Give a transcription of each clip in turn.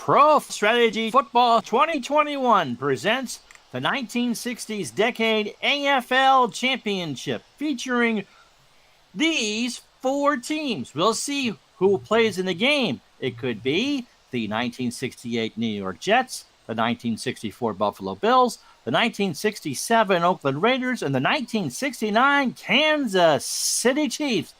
Pro Strategy Football 2021 presents the 1960s Decade AFL Championship, featuring these four teams. We'll see who plays in the game. It could be the 1968 New York Jets, the 1964 Buffalo Bills, the 1967 Oakland Raiders, and the 1969 Kansas City Chiefs.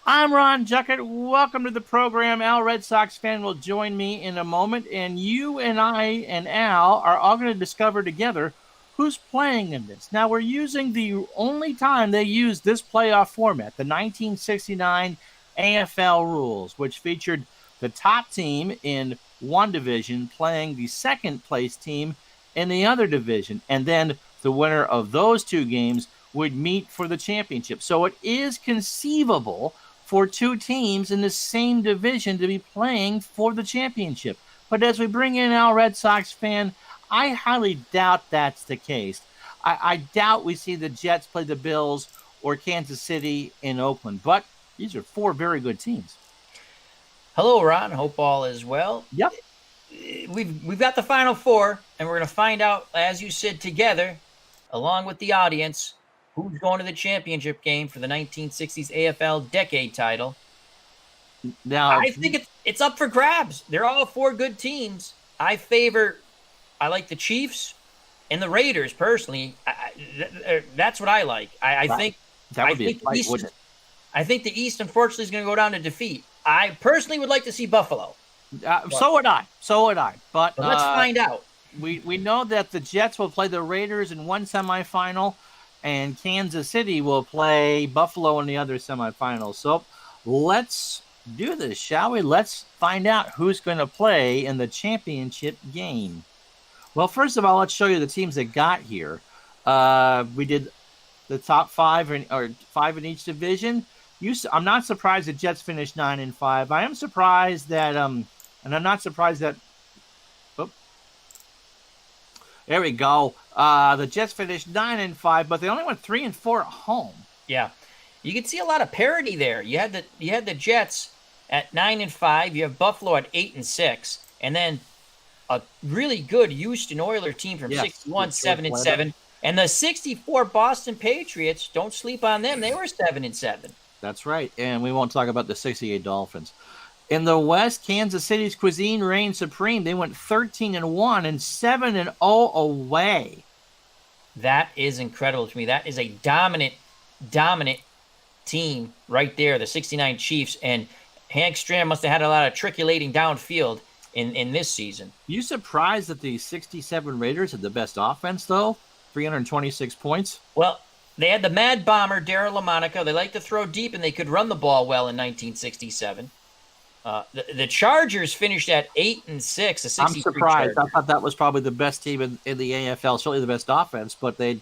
I'm Ron Juckett. Welcome to the program. Al, Red Sox fan, will join me in a moment, and you and I and Al are all going to discover together who's playing in this. Now, we're using the only time they used this playoff format, the 1969 AFL rules, which featured the top team in one division playing the second-place team in the other division, and then the winner of those two games would meet for the championship. So it is conceivable for two teams in the same division to be playing for the championship. But as we bring in our Red Sox fan, I highly doubt that's the case. I doubt we see the Jets play the Bills or Kansas City in Oakland. But these are four very good teams. Hello, Ron. Hope all is well. Yep. We've got the Final Four, and we're going to find out, as you said, together, along with the audience, who's going to the championship game for the 1960s AFL Decade title. Now, I think it's up for grabs. They're all four good teams. I like the Chiefs and the Raiders, personally. That's what I like. I think the East, unfortunately, is going to go down to defeat. I personally would like to see Buffalo. So would I. But let's find out. We know that the Jets will play the Raiders in one semifinal, and Kansas City will play Buffalo in the other semifinal. So let's do this, shall we? Let's find out who's going to play in the championship game. Well, first of all, let's show you the teams that got here. We did the top five in each division. I'm not surprised the Jets finished 9-5. I am surprised that, and I'm not surprised that. There we go. The Jets finished 9-5, but they only went 3-4 at home. Yeah, you can see a lot of parity there. You had the Jets at 9-5. You have Buffalo at 8-6, and then a really good Houston Oilers team from 61, 7-7, and the 64 Boston Patriots. Don't sleep on them. They were 7-7. That's right, and we won't talk about the 68 Dolphins. In the West, Kansas City's cuisine reigned supreme. They went 13-1 and 7-0 away. That is incredible to me. That is a dominant team right there, the 69 Chiefs. And Hank Stram must have had a lot of trickulating downfield in this season. You surprised that the 67 Raiders had the best offense, though? 326 points? Well, they had the Mad Bomber, Darryl LaMonica. They like to throw deep, and they could run the ball well in 1967. The Chargers finished at 8-6. I'm surprised. I thought that was probably the best team in the AFL, certainly the best offense, but they.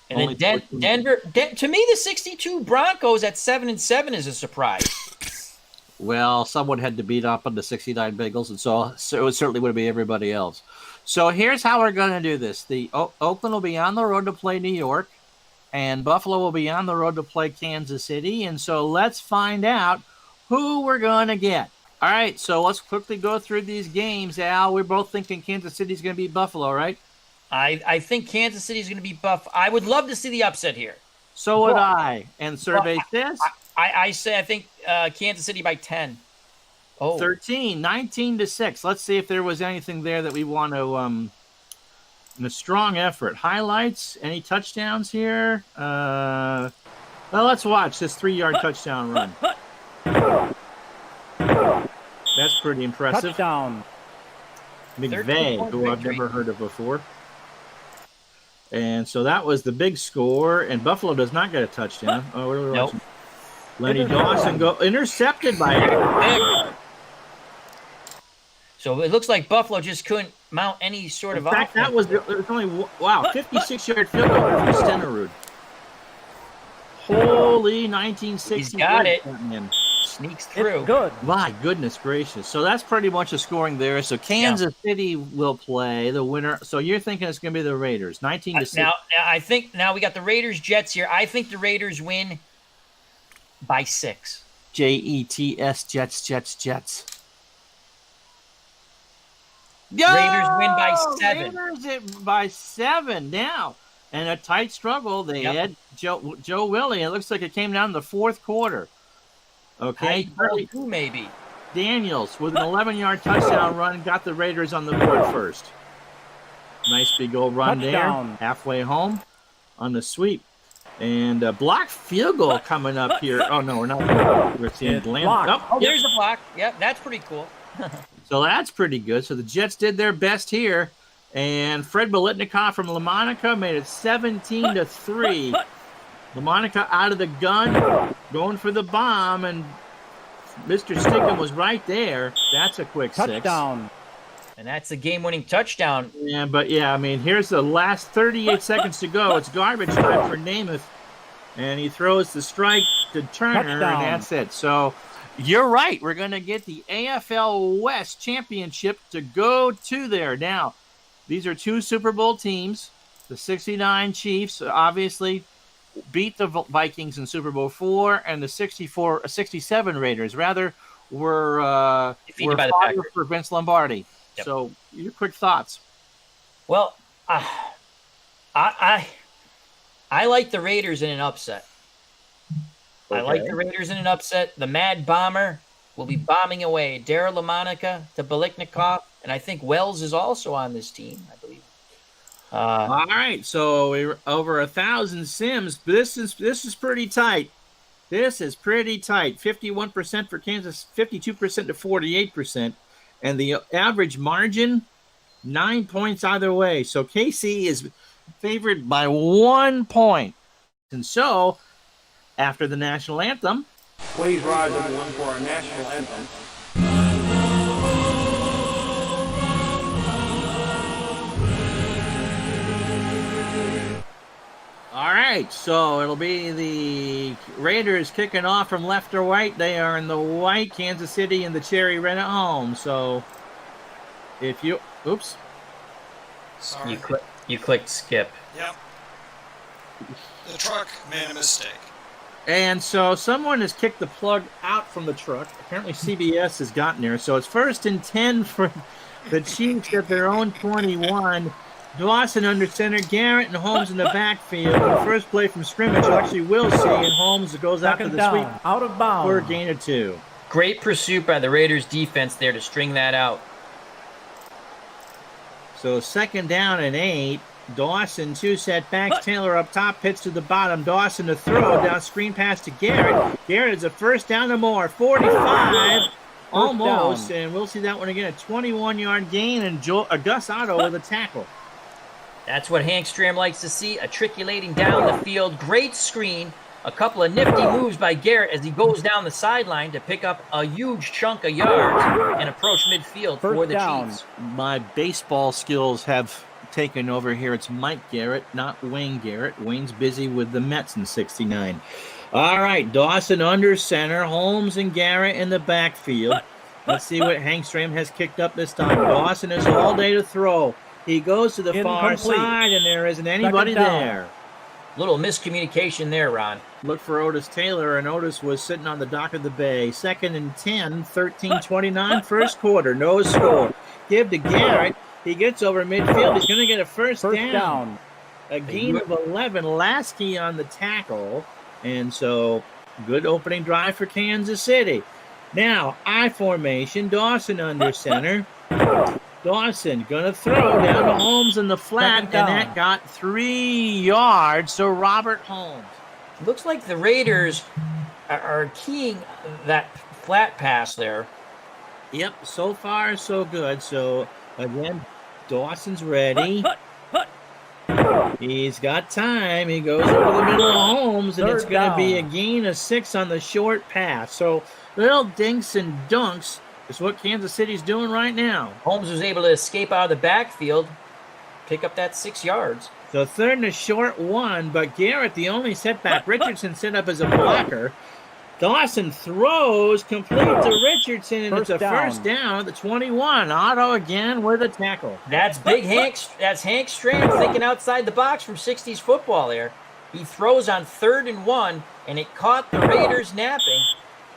And then Denver. To me, the 62 Broncos at 7-7 is a surprise. Well, someone had to beat up on the 69 Bengals, and so it certainly would be everybody else. So here's how we're going to do this: the Oakland will be on the road to play New York, and Buffalo will be on the road to play Kansas City. And so let's find out who we're going to get. All right, so let's quickly go through these games. Al, we're both thinking Kansas City's going to beat Buffalo, right? I think Kansas City's going to beat Buffalo. I would love to see the upset here. So would I. And survey says? I think Kansas City by 10. 19-6. Let's see if there was anything there that we want to in a strong effort. Highlights, any touchdowns here? Well, let's watch this 3-yard touchdown run. That's pretty impressive. Touchdown. McVay, who I've never heard of before. And so that was the big score, and Buffalo does not get a touchdown. Oh, what are we watching? Lenny Dawson go intercepted by. So it looks like Buffalo just couldn't mount any sort of offense. That was only 56-yard field goal from Stenerud. Holy 1960. He's got it. Sneaks through. It's good. My goodness gracious. So that's pretty much the scoring there. So Kansas City will play the winner. So you're thinking it's going to be the Raiders, 19-6. Now I think we got the Raiders Jets here. I think the Raiders win by 6. Jets, Jets. Raiders win by 7. Raiders by 7 now. And a tight struggle. They had Joe Willie. It looks like it came down in the fourth quarter. Okay. Maybe. Daniels with an 11-yard touchdown run got the Raiders on the board first. Nice big old run touchdown there. Halfway home on the sweep. And a block field goal coming up here. Oh, no, we're not. We're seeing block. Oh, there's the block. Yep, that's pretty cool. So that's pretty good. So the Jets did their best here. And Fred Biletnikoff from LaMonica made it 17-3. LaMonica out of the gun, going for the bomb, and Mr. Stickham was right there. That's a quick touchdown. 6. And that's the game-winning touchdown. Yeah, but I mean, here's the last 38 seconds to go. It's garbage time for Namath. And he throws the strike to Turner, touchdown. And that's it. So you're right. We're going to get the AFL West Championship to go to there. Now, these are two Super Bowl teams. The 69 Chiefs obviously beat the Vikings in Super Bowl IV, and the 67 Raiders rather were defeated by the Packers for Vince Lombardi. Yep. So, your quick thoughts? Well, I like the Raiders in an upset. Okay. I like the Raiders in an upset. The Mad Bomber will be bombing away. Darryl LaMonica to Biletnikoff, and I think Wells is also on this team, I believe. All right, so we're over 1,000 sims. This is pretty tight. This is pretty tight. 51% for Kansas, 52% to 48%. And the average margin, 9 points either way. So KC is favored by 1 point. And so, after the national anthem, please rise everyone for our national anthem. All right, so it'll be the Raiders kicking off from left or right. They are in the white, Kansas City in the cherry red at home. So if you, oops. Sorry. You clicked skip. Yep. The truck made a mistake. And so someone has kicked the plug out from the truck. Apparently CBS has gotten there. So it's 1st and 10 for the Chiefs at their own 21. Dawson under center, Garrett and Holmes in the backfield. The first play from scrimmage, you actually will see, and Holmes goes after the sweep out of bounds for a gain of 2. Great pursuit by the Raiders defense there to string that out. So 2nd down and 8. Dawson, 2 setbacks. Taylor up top, pitch to the bottom. Dawson to throw, down screen pass to Garrett. Garrett is a 1st down and more, 45. Almost, and we'll see that one again. A 21-yard gain, and Gus Otto with a tackle. That's what Hank Stram likes to see, articulating down the field. Great screen, a couple of nifty moves by Garrett as he goes down the sideline to pick up a huge chunk of yards and approach midfield for the Chiefs. My baseball skills have taken over here. It's Mike Garrett, not Wayne Garrett. Wayne's busy with the Mets in 69. All right, Dawson under center, Holmes and Garrett in the backfield. Let's see what Hank Stram has kicked up this time. Dawson is all day to throw. He goes to the far side, and there isn't anybody there. Little miscommunication there, Ron. Look for Otis Taylor, and Otis was sitting on the dock of the bay. 2nd and 10, 13-29, first quarter, no score. Give to Garrett. He gets over midfield. He's going to get a first down. A gain of 11. Lasky on the tackle. And so, good opening drive for Kansas City. Now, I formation, Dawson under center. Dawson going to throw down to Holmes in the flat, and that got 3 yards. So Robert Holmes. Looks like the Raiders are keying that flat pass there. Yep, so far so good. So again, Dawson's ready. He's got time. He goes over the middle of Holmes, and it's going to be a gain of 6 on the short pass. So little dinks and dunks is what Kansas City's doing right now. Holmes was able to escape out of the backfield, pick up that 6 yards. So 3rd and a short 1, but Garrett, the only setback. Richardson set up as a blocker. Dawson throws complete to Richardson, and it's a first down at the 21. Otto again with a tackle. That's big Hank. That's Hank Stram thinking outside the box from 60s football there. He throws on 3rd and 1, and it caught the Raiders napping.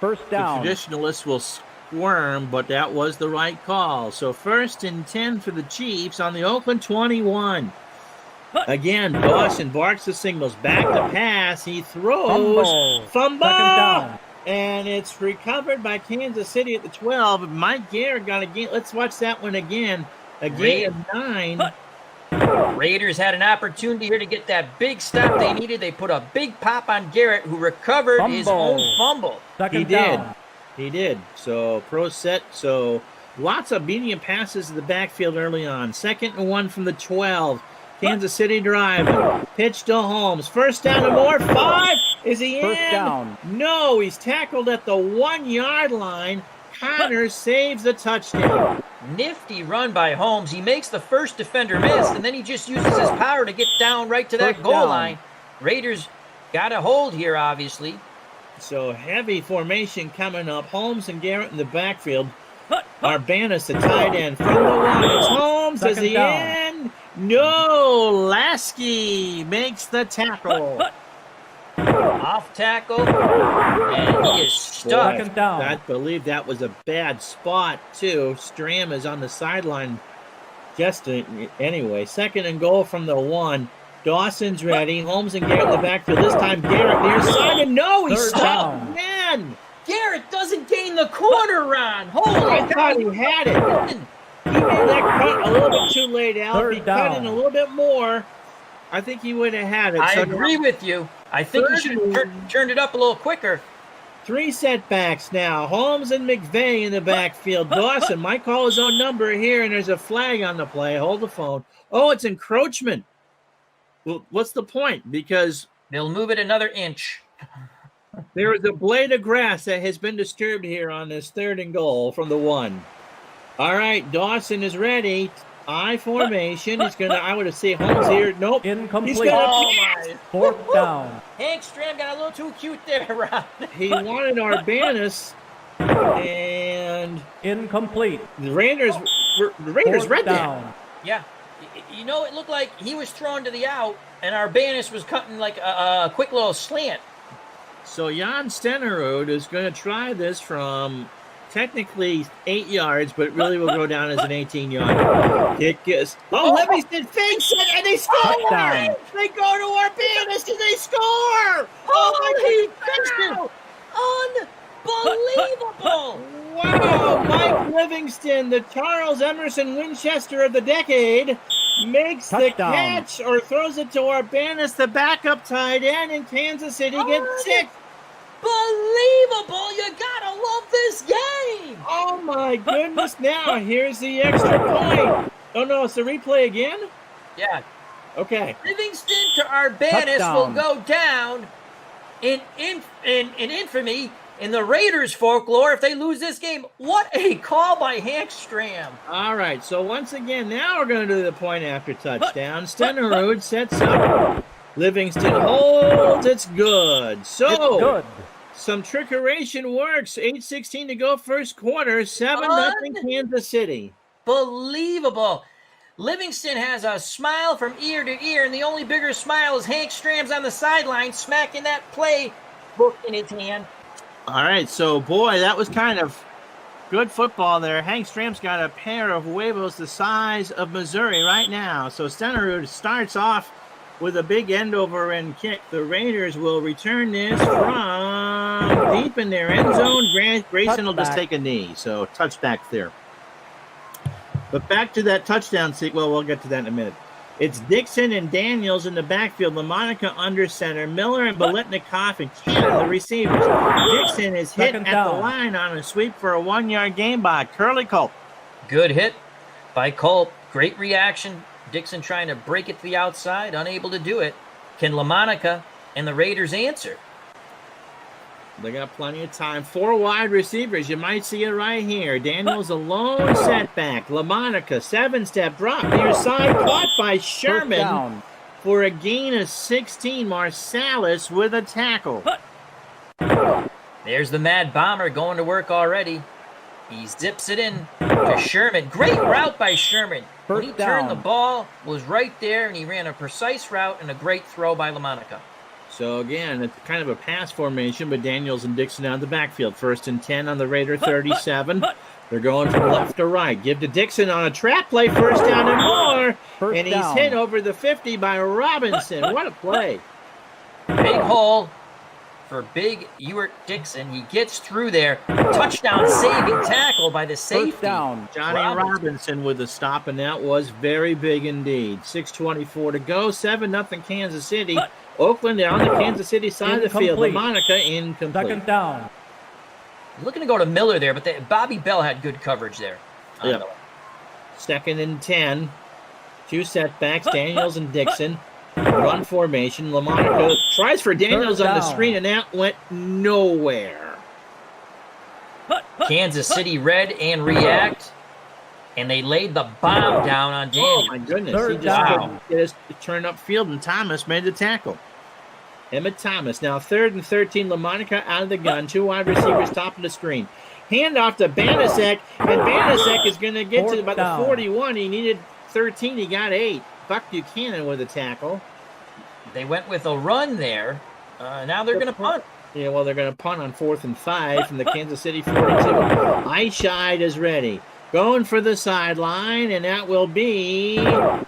First down. The traditionalists will squirm, but that was the right call. So 1st and 10 for the Chiefs on the Oakland 21. Again, Dawson barks the signals. Back to pass. He throws. Fumble. Second down. And it's recovered by Kansas City at the 12. Mike Garrett got a gain. Let's watch that one again. A gain of 9. Raiders had an opportunity here to get that big stop they needed. They put a big pop on Garrett, who recovered his own fumble. Second down. He did. So pro set. So lots of medium passes to the backfield early on. 2nd and 1 from the 12. Kansas City driving. Pitch to Holmes. 1st down and more. 5. Is he in? First down. No, he's tackled at the 1-yard line. Connors saves the touchdown. Nifty run by Holmes. He makes the first defender miss, and then he just uses his power to get down right to that First goal down. line. Raiders got a hold here, obviously. So heavy formation coming up. Holmes and Garrett in the backfield. Arbanis, the tight end from the 1. It's Holmes. Is Second he down. in? No. Lasky makes the tackle. Off tackle, and he is stuck. Second down. I believe that was a bad spot, too. Stram is on the sideline. Anyway, 2nd and goal from the 1. Dawson's ready. Holmes and Garrett in the backfield. This time Garrett near side, and no, he Third stopped. down. Man, Garrett doesn't gain the corner, Ron. Holy I thought he had it. He made that cut a little bit too late, Al. Third If he cut down. in a little bit more, I think he would have had it. I So agree with you. I think he should have turned it up a little quicker. 3 setbacks now. Holmes and McVay in the backfield. Dawson might call his own number here, and there's a flag on the play. Hold the phone. Oh, it's encroachment. Well, what's the point? Because They'll move it another inch. there is a blade of grass that has been disturbed here on this 3rd and goal from the 1. All right, Dawson is ready. I formation. He's gonna. I would have seen Holmes here. Nope. Incomplete. He's gonna Oh, pass. my. 4th down. Hank Stram got a little too cute there, Ron. He wanted Arbanis, and Incomplete. the Raiders Fourth read that. down. Yeah. You know, it looked like he was thrown to the out, and Arbanis was cutting like a quick little slant. So Jan Stenerud is going to try this from technically 8 yards, but really will go down as an 18-yard kick. Livingston fakes it, and they score! Touchdown. They go to Arbanis, and they score! Oh, my God! Unbelievable! Wow, Mike Livingston, the Charles Emerson Winchester of the decade, makes the Touchdown. catch or throws it to Arbanis, the backup tight end, and Kansas City gets 6. Unbelievable! You gotta love this game! Oh my goodness, now here's the extra point. Oh no, it's the replay again? Yeah. Okay. Livingston to Arbanis Touchdown. will go down in infamy in the Raiders folklore if they lose this game. What a call by Hank Stram. All right, so once again, now we're going to do the point after touchdown. Stenerud sets up. Livingston holds. It's good. So, It's good. some trickeration works. 8:16 to go first quarter. 7-0 Kansas City. Believable. Livingston has a smile from ear to ear, and the only bigger smile is Hank Stram's on the sideline smacking that play book in his hand. All right, so boy, that was kind of good football there. Hank Stram's got a pair of huevos the size of Missouri right now. So Stenerud starts off with a big end over end kick. The Raiders will return this from deep in their end zone. Grayson will just take a knee. So touchback there. But back to that touchdown sequence. Well, we'll get to that in a minute. It's Dixon and Daniels in the backfield. LaMonica under center. Miller and Biletnikoff and Cannon, the receivers. Dixon is hit Second at down. the line on a sweep for a 1-yard gain by Curly Culp. Good hit by Culp. Great reaction. Dixon trying to break it to the outside, unable to do it. Can LaMonica and the Raiders answer? They got plenty of time. 4 wide receivers. You might see it right here. Daniels alone setback. LaMonica 7-step drop near side caught by First Sherman down. for a gain of 16. Marsalis with a tackle. There's the Mad Bomber going to work already. He zips it in to Sherman. Great route by Sherman. When he First turned down. the ball, was right there, and he ran a precise route and a great throw by LaMonica. So again, it's kind of a pass formation, but Daniels and Dixon out of the backfield. 1st and 10 on the Raider 37. They're going from left to right. Give to Dixon on a trap play. 1st down and more. First and he's down. hit over the 50 by Robinson. What a play. Big hole for big Ewert Dixon. He gets through there. Touchdown saving tackle by the safety. First down. Johnny Robinson with the stop, and that was very big indeed. 6:24 to go. 7-0 Kansas City. Oakland on the Kansas City side of the field. Incomplete. LaMonica incomplete. Second down. Looking to go to Miller there, but Bobby Bell had good coverage there. on Yeah. Miller. 2nd and 10. 2 setbacks, Daniels and Dixon. Run formation. LaMonica tries for Daniels on the screen, and that went nowhere. Kansas City read and react, and they laid the bomb down on Daniels. Oh, my goodness. Third He just down. couldn't get his turn upfield, and Thomas made the tackle. Emmett Thomas. Now 3rd and 13. LaMonica out of the gun. 2 wide receivers top of the screen. Handoff to Banasek, and Banasek is going to get to Fourth about down. the 41. He needed 13. He got 8. Buck Buchanan with a tackle. They went with a run there. Now they're going to punt. Yeah, well, they're going to punt on 4th and 5 from the Kansas City 42. Eyeshide is ready. Going for the sideline, and that will be out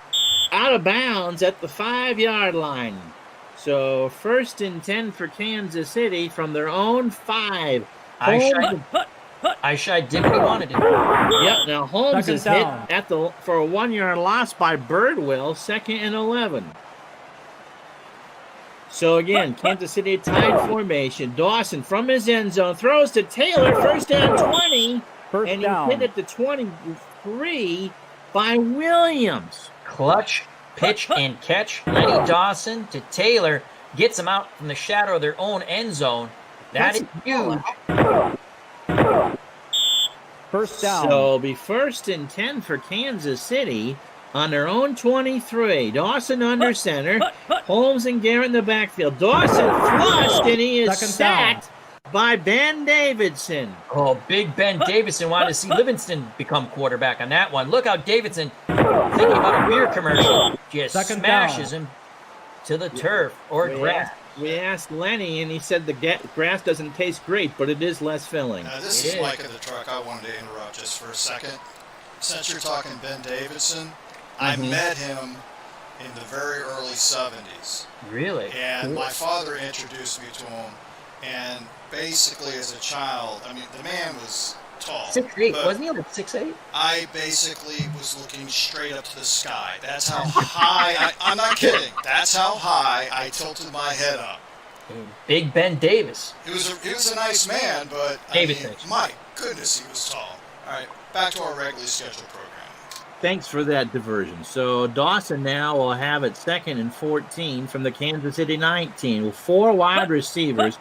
of bounds at the 5-yard line. So 1st and 10 for Kansas City from their own 5. Eyeshide did what he wanted to do. Yep, now Holmes Second is hit down. at for a 1-yard loss by Birdwell, 2nd and 11. So again, Kansas City tied formation. Dawson from his end zone throws to Taylor, 1st down 20, First and down. he hit at the 23 by Williams. Clutch, pitch, and catch. Lenny Dawson to Taylor gets them out from the shadow of their own end zone. That is huge. First down. So it'll be 1st and 10 for Kansas City on their own 23. Dawson under center. Holmes and Garrett in the backfield. Dawson flushed, and he is Second sacked by Ben Davidson. Oh, Big Ben Davidson wanted to see Livingston become quarterback on that one. Look how Davidson, thinking about a beer commercial, just Second smashes down. him to the turf or grass. We asked Lenny, and he said the grass doesn't taste great, but it is less filling. This It is is. Mike of the Truck. I wanted to interrupt just for a second. Since you're talking Ben Davidson, I met him in the very early 70s. Really? And my father introduced me to him. And basically, as a child, I mean, the man was tall. 6'8", but wasn't he? Like 6'8"? I basically was looking straight up to the sky. That's how high, I'm not kidding. That's how high I tilted my head up. Big Ben Davis. He was a nice man, but I Davidson. mean, my goodness, he was tall. All right, back to our regularly scheduled program. Thanks for that diversion. So Dawson now will have it 2nd and 14 from the Kansas City 19 with 4 wide receivers.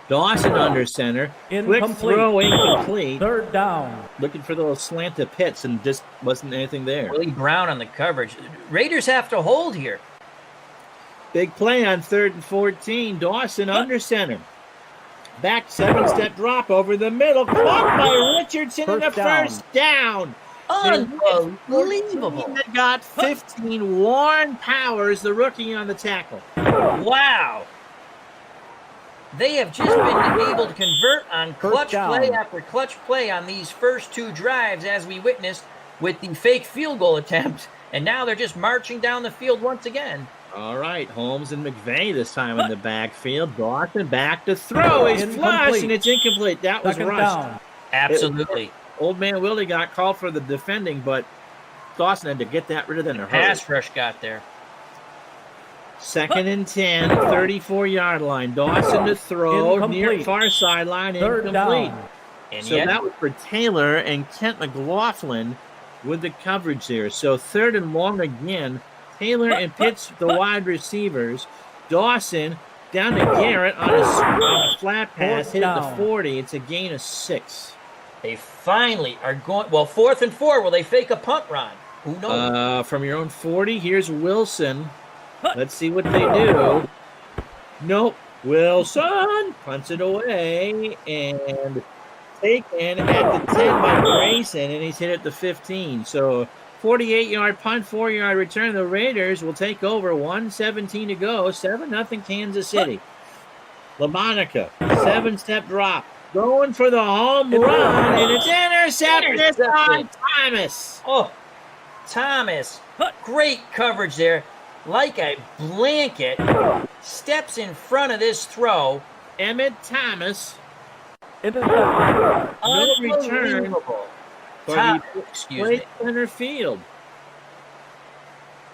Dawson under center. Quick Incomplete. throw incomplete. Third down. Looking for those slanted pits, and just wasn't anything there. Willie Brown on the coverage. Raiders have to hold here. Big play on 3rd and 14. Dawson under center. Back 7-step drop over the middle. Caught by Richardson and a First down. first down. Unbelievable. That got 15. Warren Powers, the rookie, on the tackle. Wow. They have just been able to convert on clutch down. play after clutch play on these first 2 drives, as we witnessed with the fake field goal attempt. And now they're just marching down the field once again. All right, Holmes and McVay this time in the backfield. Dawson back to throw. He's flush, and it's incomplete. That was Second rushed. down. Absolutely. Old man Willie got called for the defending, but Dawson had to get that rid of in a hurry. Pass rush got there. 2nd and 10, 34-yard line. Dawson to throw near Incomplete. far sideline, Third incomplete. down. And So yet, that was for Taylor and Kent McLaughlin with the coverage there. So 3rd and long again. Taylor and Pitts, the wide receivers. Dawson down to Garrett on a flat pass, Fourth hit at the down. 40. It's a gain of 6. they finally are going. Well, 4th and 4. Will they fake a punt, Ron? Who knows? From your own 40, here's Wilson. Let's see what they do. Nope. Wilson punts it away and taken at the 10 by Grayson, and he's hit at the 15. So 48-yard punt, 4-yard return. The Raiders will take over. 1:17 to go. 7-0 Kansas City. LaMonica, 7-step drop. Going for the home run, and it's intercepted by Thomas. Oh, Thomas. Great coverage there. Like a blanket. Steps in front of this throw. Emmett Thomas. Interception. No return. Unbelievable. But he Excuse played me. center field.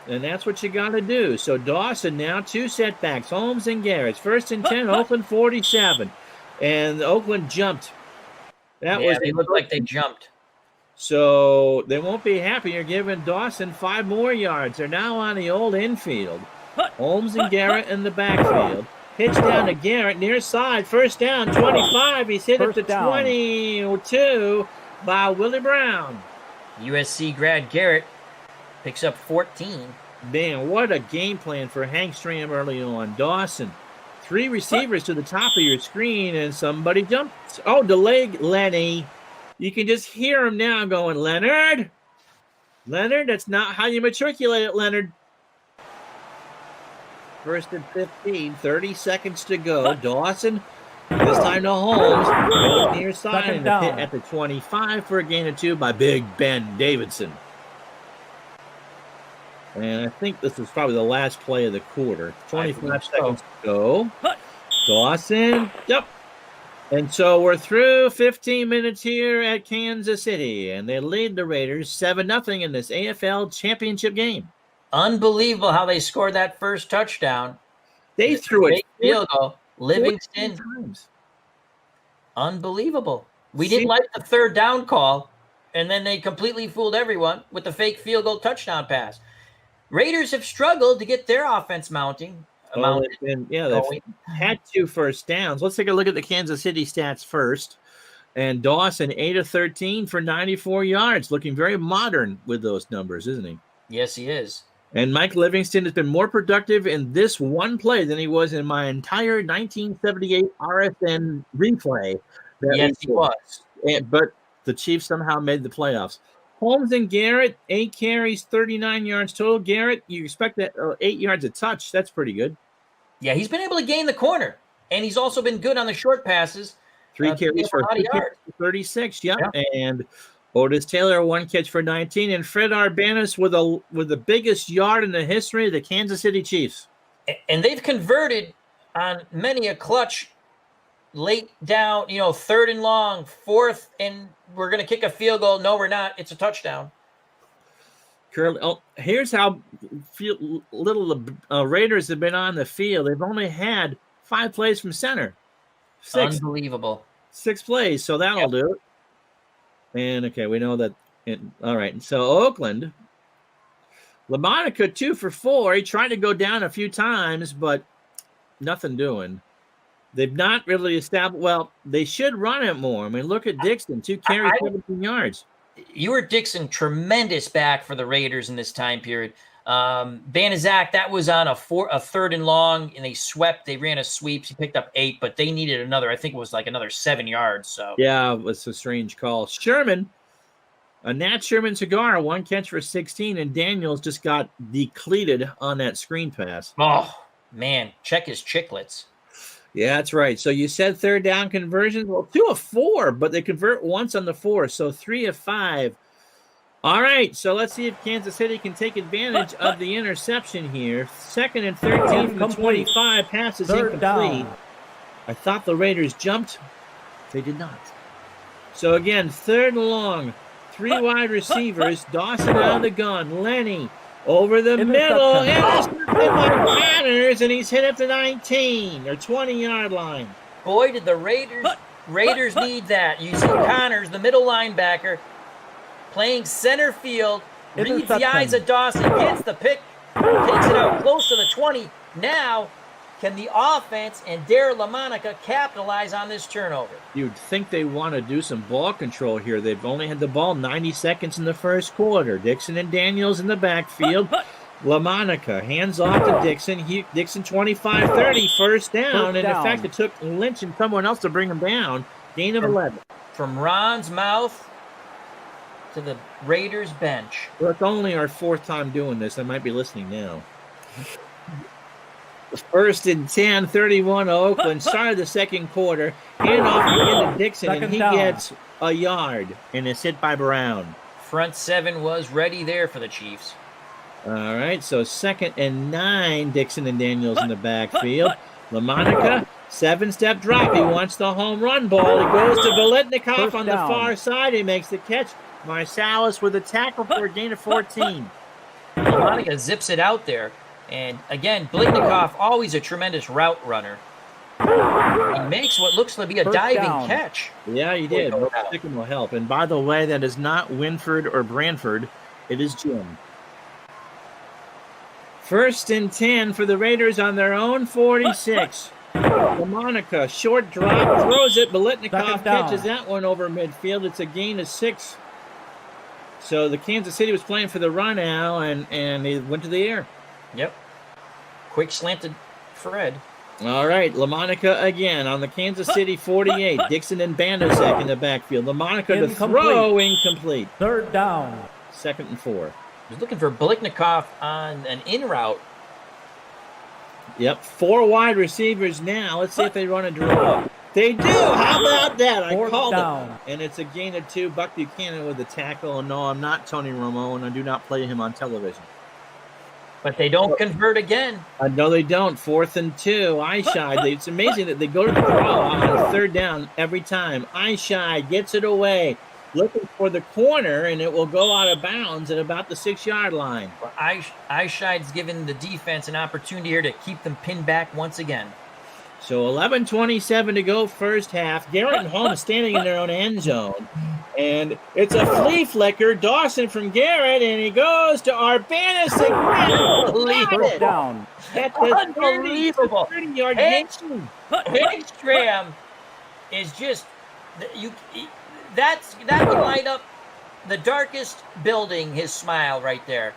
And that's what you got to do. So Dawson now 2 setbacks. Holmes and Garrett. 1st and 10, Oakland 47. And Oakland jumped. They looked like they jumped. So they won't be happy. You're giving Dawson 5 more yards. They're now on the old infield. Holmes and Garrett in the backfield. Pitch down to Garrett, near side. 1st down, 25. He's hit at the 22 by Willie Brown. USC grad Garrett picks up 14. Man, what a game plan for Hank Stram early on. Dawson, 3 receivers to the top of your screen, and somebody jumps. Oh, delayed Lenny. You can just hear him now going, Leonard. Leonard, that's not how you matriculate it, Leonard. 1st and 15, 30 seconds to go. Dawson, this time to Holmes. Goes near side and a hit at the 25 for a gain of 2 by Big Ben Davidson. And I think this is probably the last play of the quarter. 25 seconds to go. Dawson, yep. And so we're through 15 minutes here at Kansas City, and they lead the Raiders 7-0 in this AFL Championship game. Unbelievable how they scored that first touchdown. They threw it. Field goal. Livingston. Times. Unbelievable. We didn't like the 3rd down call, and then they completely fooled everyone with the fake field goal touchdown pass. Raiders have struggled to get their offense mounting. They've had 2 first downs. Let's take a look at the Kansas City stats first. And Dawson, 8 of 13 for 94 yards. Looking very modern with those numbers, isn't he? Yes, he is. And Mike Livingston has been more productive in this one play than he was in my entire 1978 RSN replay. Yes, he was. But the Chiefs somehow made the playoffs. Holmes and Garrett, 8 carries, 39 yards total. Garrett, you expect that 8 yards a touch. That's pretty good. Yeah, he's been able to gain the corner, and he's also been good on the short passes. 3 carries for 36. Yep. Yeah. And Otis Taylor, 1 catch for 19, and Fred Arbanis with the biggest yard in the history of the Kansas City Chiefs. And they've converted on many a clutch late down, 3rd and long, 4th, and we're going to kick a field goal. No, we're not. It's a touchdown. Here's how little the Raiders have been on the field. They've only had 5 plays from center. 6. Unbelievable. 6 plays, so that'll do it. And, okay, we know that. All right, so Oakland, LaMonica 2 for 4. He tried to go down a few times, but nothing doing. They've not really established – well, they should run it more. I mean, look at Dixon, 2 carries, 17 yards. Ewart Dixon, tremendous back for the Raiders in this time period. Banaszak, that was on a 3rd and long, and they swept. They ran a sweep. He picked up 8, but they needed another. I think it was like another 7 yards. So yeah, it was a strange call. Sherman, a Nat Sherman cigar, 1 catch for 16, and Daniels just got decleated on that screen pass. Oh, man, check his chiclets. Yeah, that's right. So you said 3rd down conversions. Well, 2 of 4, but they convert once on the 4th, so 3 of 5. All right, so let's see if Kansas City can take advantage of the interception here. 2nd and 13 from 25. Passes incomplete. Down. I thought the Raiders jumped. They did not. So again, 3rd and long. 3 wide receivers. Dawson out of the gun. Lenny over the middle. Intercepted by Connors, and he's hit at the 19 or 20-yard line. Boy, did the Raiders need that. You see Connors, the middle linebacker, playing center field, reads the eyes of Dawson, gets the pick, takes it out close to the 20. Now, can the offense and Dare LaMonica capitalize on this turnover? You'd think they want to do some ball control here. They've only had the ball 90 seconds in the first quarter. Dixon and Daniels in the backfield. LaMonica hands off to Dixon. Dixon 25-30, 1st down. And in fact, it took Lynch and someone else to bring him down. Gain of 11. From Ron's mouth to the Raiders bench. Well, it's only our 4th time doing this. I might be listening now. First and 10, 31 Oakland. Started the second quarter. Hand off again to Dixon, and Second he down. gets a yard, and it's hit by Brown. Front 7 was ready there for the Chiefs. All right, so 2nd and 9, Dixon and Daniels in the backfield. LaMonica, 7-step drop. He wants the home run ball. He goes to Biletnikoff First on the down. far side. He makes the catch. Marsalis with a tackle for a gain of 14. Monica zips it out there. And again, Biletnikoff, always a tremendous route runner. He makes what looks to be a First diving down. catch. Yeah, he did. Sticking will help. And by the way, that is not Winford or Branford. It is Jim. First and 10 for the Raiders on their own 46. LaMonica, short drop, throws it. Biletnikoff Second down. catches that one over midfield. It's a gain of 6. So the Kansas City was playing for the run now, and he went to the air. Yep. Quick slanted Fred. All right, LaMonica again on the Kansas City 48. Dixon and Bandosek in the backfield. LaMonica to throw, incomplete. 3rd down. 2nd and 4. He's looking for Biletnikoff on an in route. Yep, 4 wide receivers now. Let's see if they run a draw. They do. How about that? I Fourth called down. it. And it's a gain of 2. Buck Buchanan with the tackle. And no, I'm not Tony Romo, and I do not play him on television. But they don't convert again. No, they don't. 4th and 2. Eyeshide. It's amazing that they go to the draw on 3rd down every time. Eyeshide gets it away, looking for the corner, and it will go out of bounds at about the 6-yard line. Well, Eyeshide's given the defense an opportunity here to keep them pinned back once again. So 11:27 to go first half. Garrett and Holmes standing in their own end zone. And it's a flea flicker. Dawson from Garrett, and he goes to Urbanus again. First down. That's Unbelievable. 30-yard Hey. gain. Hagstrom is just that can light up the darkest building. His smile right there,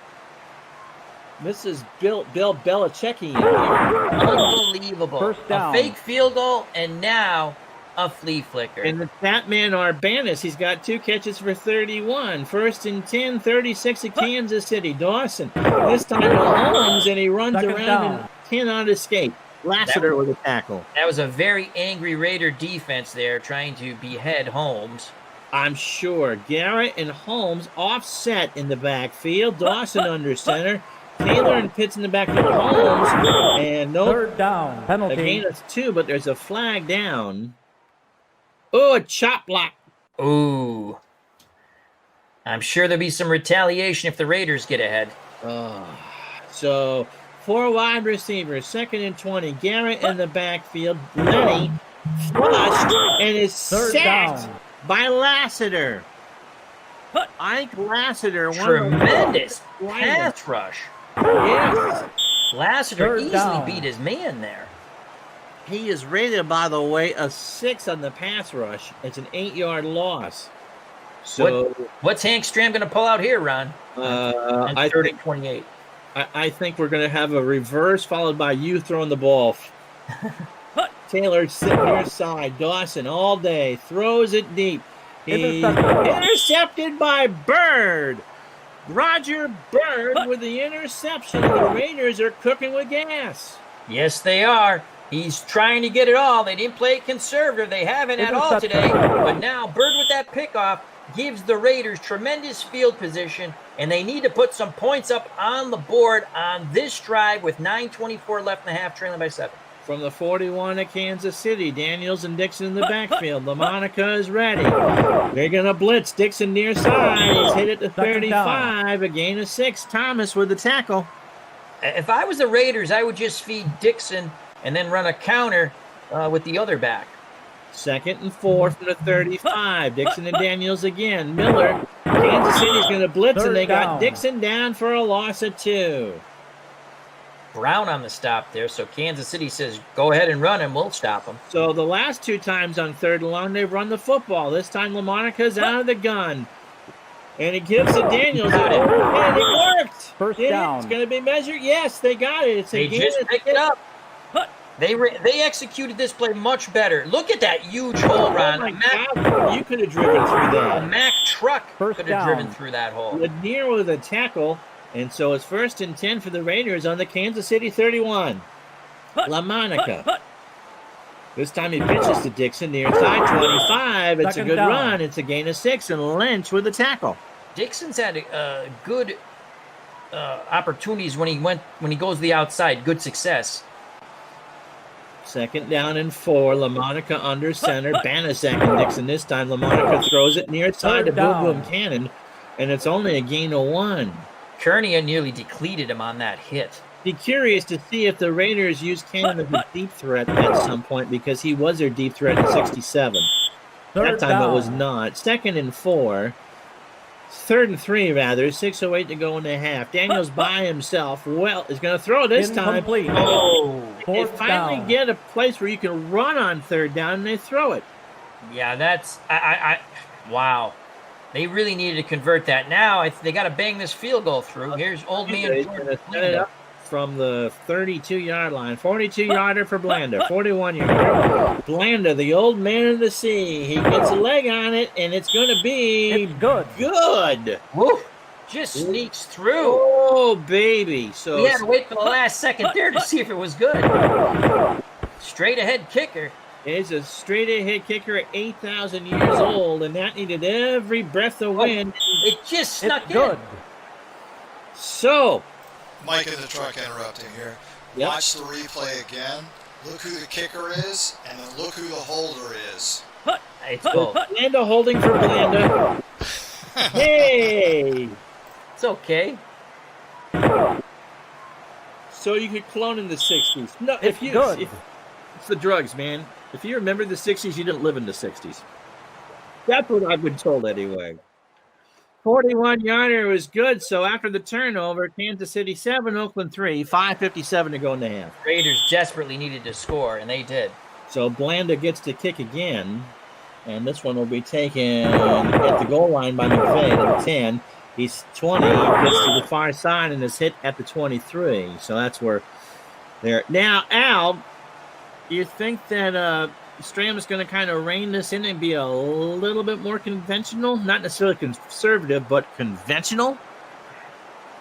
This is Bill Belichickian here. unbelievable. First down. A fake field goal and now a flea flicker. And the fat man Urbanus, he's got 2 catches for 31. First and 10, 36 at Kansas City. Dawson, this time to Holmes, and he runs Second around down. and cannot escape. Lassiter with a tackle. That was a very angry Raider defense there, trying to behead Holmes. I'm sure. Garrett and Holmes offset in the backfield. Dawson under center. Taylor and Pitts in the backfield. Holmes. And no. 3rd down. Penalty. Again, it's 2, but there's a flag down. Oh, a chop block. Ooh. I'm sure there'll be some retaliation if the Raiders get ahead. So 4 wide receivers. 2nd and 20. Garrett in the backfield. Lenny flushed and is Third sacked down. by Lassiter. Ike Lassiter. Tremendous one of the- pass rush. Yes. Lassiter Third easily down. beat his man there. He is rated, by the way, a 6 on the pass rush. It's an 8-yard loss. So What's Hank Stram going to pull out here, Ron? On I 3rd think and 28. I think we're going to have a reverse followed by you throwing the ball. Taylor sitting near side. Dawson all day. Throws it deep. He's intercepted by Bird. Roger Bird with the interception. The Raiders are cooking with gas. Yes, they are. He's trying to get it all. They didn't play it conservative. They haven't at all today. But now Bird with that pickoff gives the Raiders tremendous field position, and they need to put some points up on the board on this drive with 9:24 left in the half, trailing by 7. From the 41 at Kansas City, Daniels and Dixon in the backfield. LaMonica is ready. They're going to blitz. Dixon near side. He's hit at the 35. A gain of 6. Thomas with the tackle. If I was the Raiders, I would just feed Dixon and then run a counter with the other back. 2nd and 4 from the 35. Dixon and Daniels again. Miller. Kansas City's going to blitz, and they got Dixon down for a loss of 2. Brown on the stop there, so Kansas City says, go ahead and run him. We'll stop him. So the last 2 times on 3rd and long, they've run the football. This time LaMonica's out of the gun. And he gives to Daniels. And it worked. First down. It's going to be measured. Yes, they got it. It's a They gain just of picked it 6. up. They executed this play much better. Look at that huge hole, Ron. Oh my God, you could have driven through A that. Mack truck First could have down. driven through that hole. Lanier with a tackle, and so it's 1st and 10 for the Raiders on the Kansas City 31. LaMonica. This time he pitches to Dixon near side 25. It's a Second good down. run. It's a gain of 6, and Lynch with the tackle. Dixon's had good opportunities when he goes to the outside. Good success. 2nd down and 4. LaMonica under center. Banaszak and Dixon this time. LaMonica throws it near side to Third Boom down. Boom Cannon, and it's only a gain of 1. Kearney nearly depleted him on that hit. Be curious to see if the Raiders use Cannon as a deep threat at some point, because he was their deep threat in 67. That Third time down. it was not. 2nd and 4. 3rd and 3, rather. 6:08 to go in the half. Daniels by himself. Well, is going to throw this time. Incomplete. Oh, They Fourth finally down. get a place where you can run on 3rd down, and they throw it. yeah, that's wow. They really needed to convert that. Now they got to bang this field goal through. Here's old He's man going Jordan to set it Blanda. up from the 32-yard line. 42-yarder for Blanda. 41-yarder. Blanda, the old man of the sea. He gets a leg on it, and it's going to be It's good. good. Woo! Just sneaks through. Oh, baby. So We had to wait for the last second there to see if it was good. Straight ahead kicker. it's a straight-ahead kicker at 8,000 years old, and that needed every breath of wind. It just snuck It's in. good. So, Mike in the truck interrupting here. Yep. Watch the replay again. Look who the kicker is, and then look who the holder is. It's both. Blanda holding for Blanda. Hey! It's okay. So you could clone in the 60s. No, It's good. It's the drugs, man. If you remember the 60s, you didn't live in the 60s. That's what I've been told anyway. 41-yarder was good. So after the turnover, Kansas City 7, Oakland 3, 5:57 to go in the half. Raiders desperately needed to score, and they did. So Blanda gets to kick again, and this one will be taken at the goal line by McVay at the 10. He's 20, gets to the far side, and is hit at the 23. So that's where they're. Now, Al, you think that Stram is going to kind of rein this in and be a little bit more conventional? Not necessarily conservative, but conventional?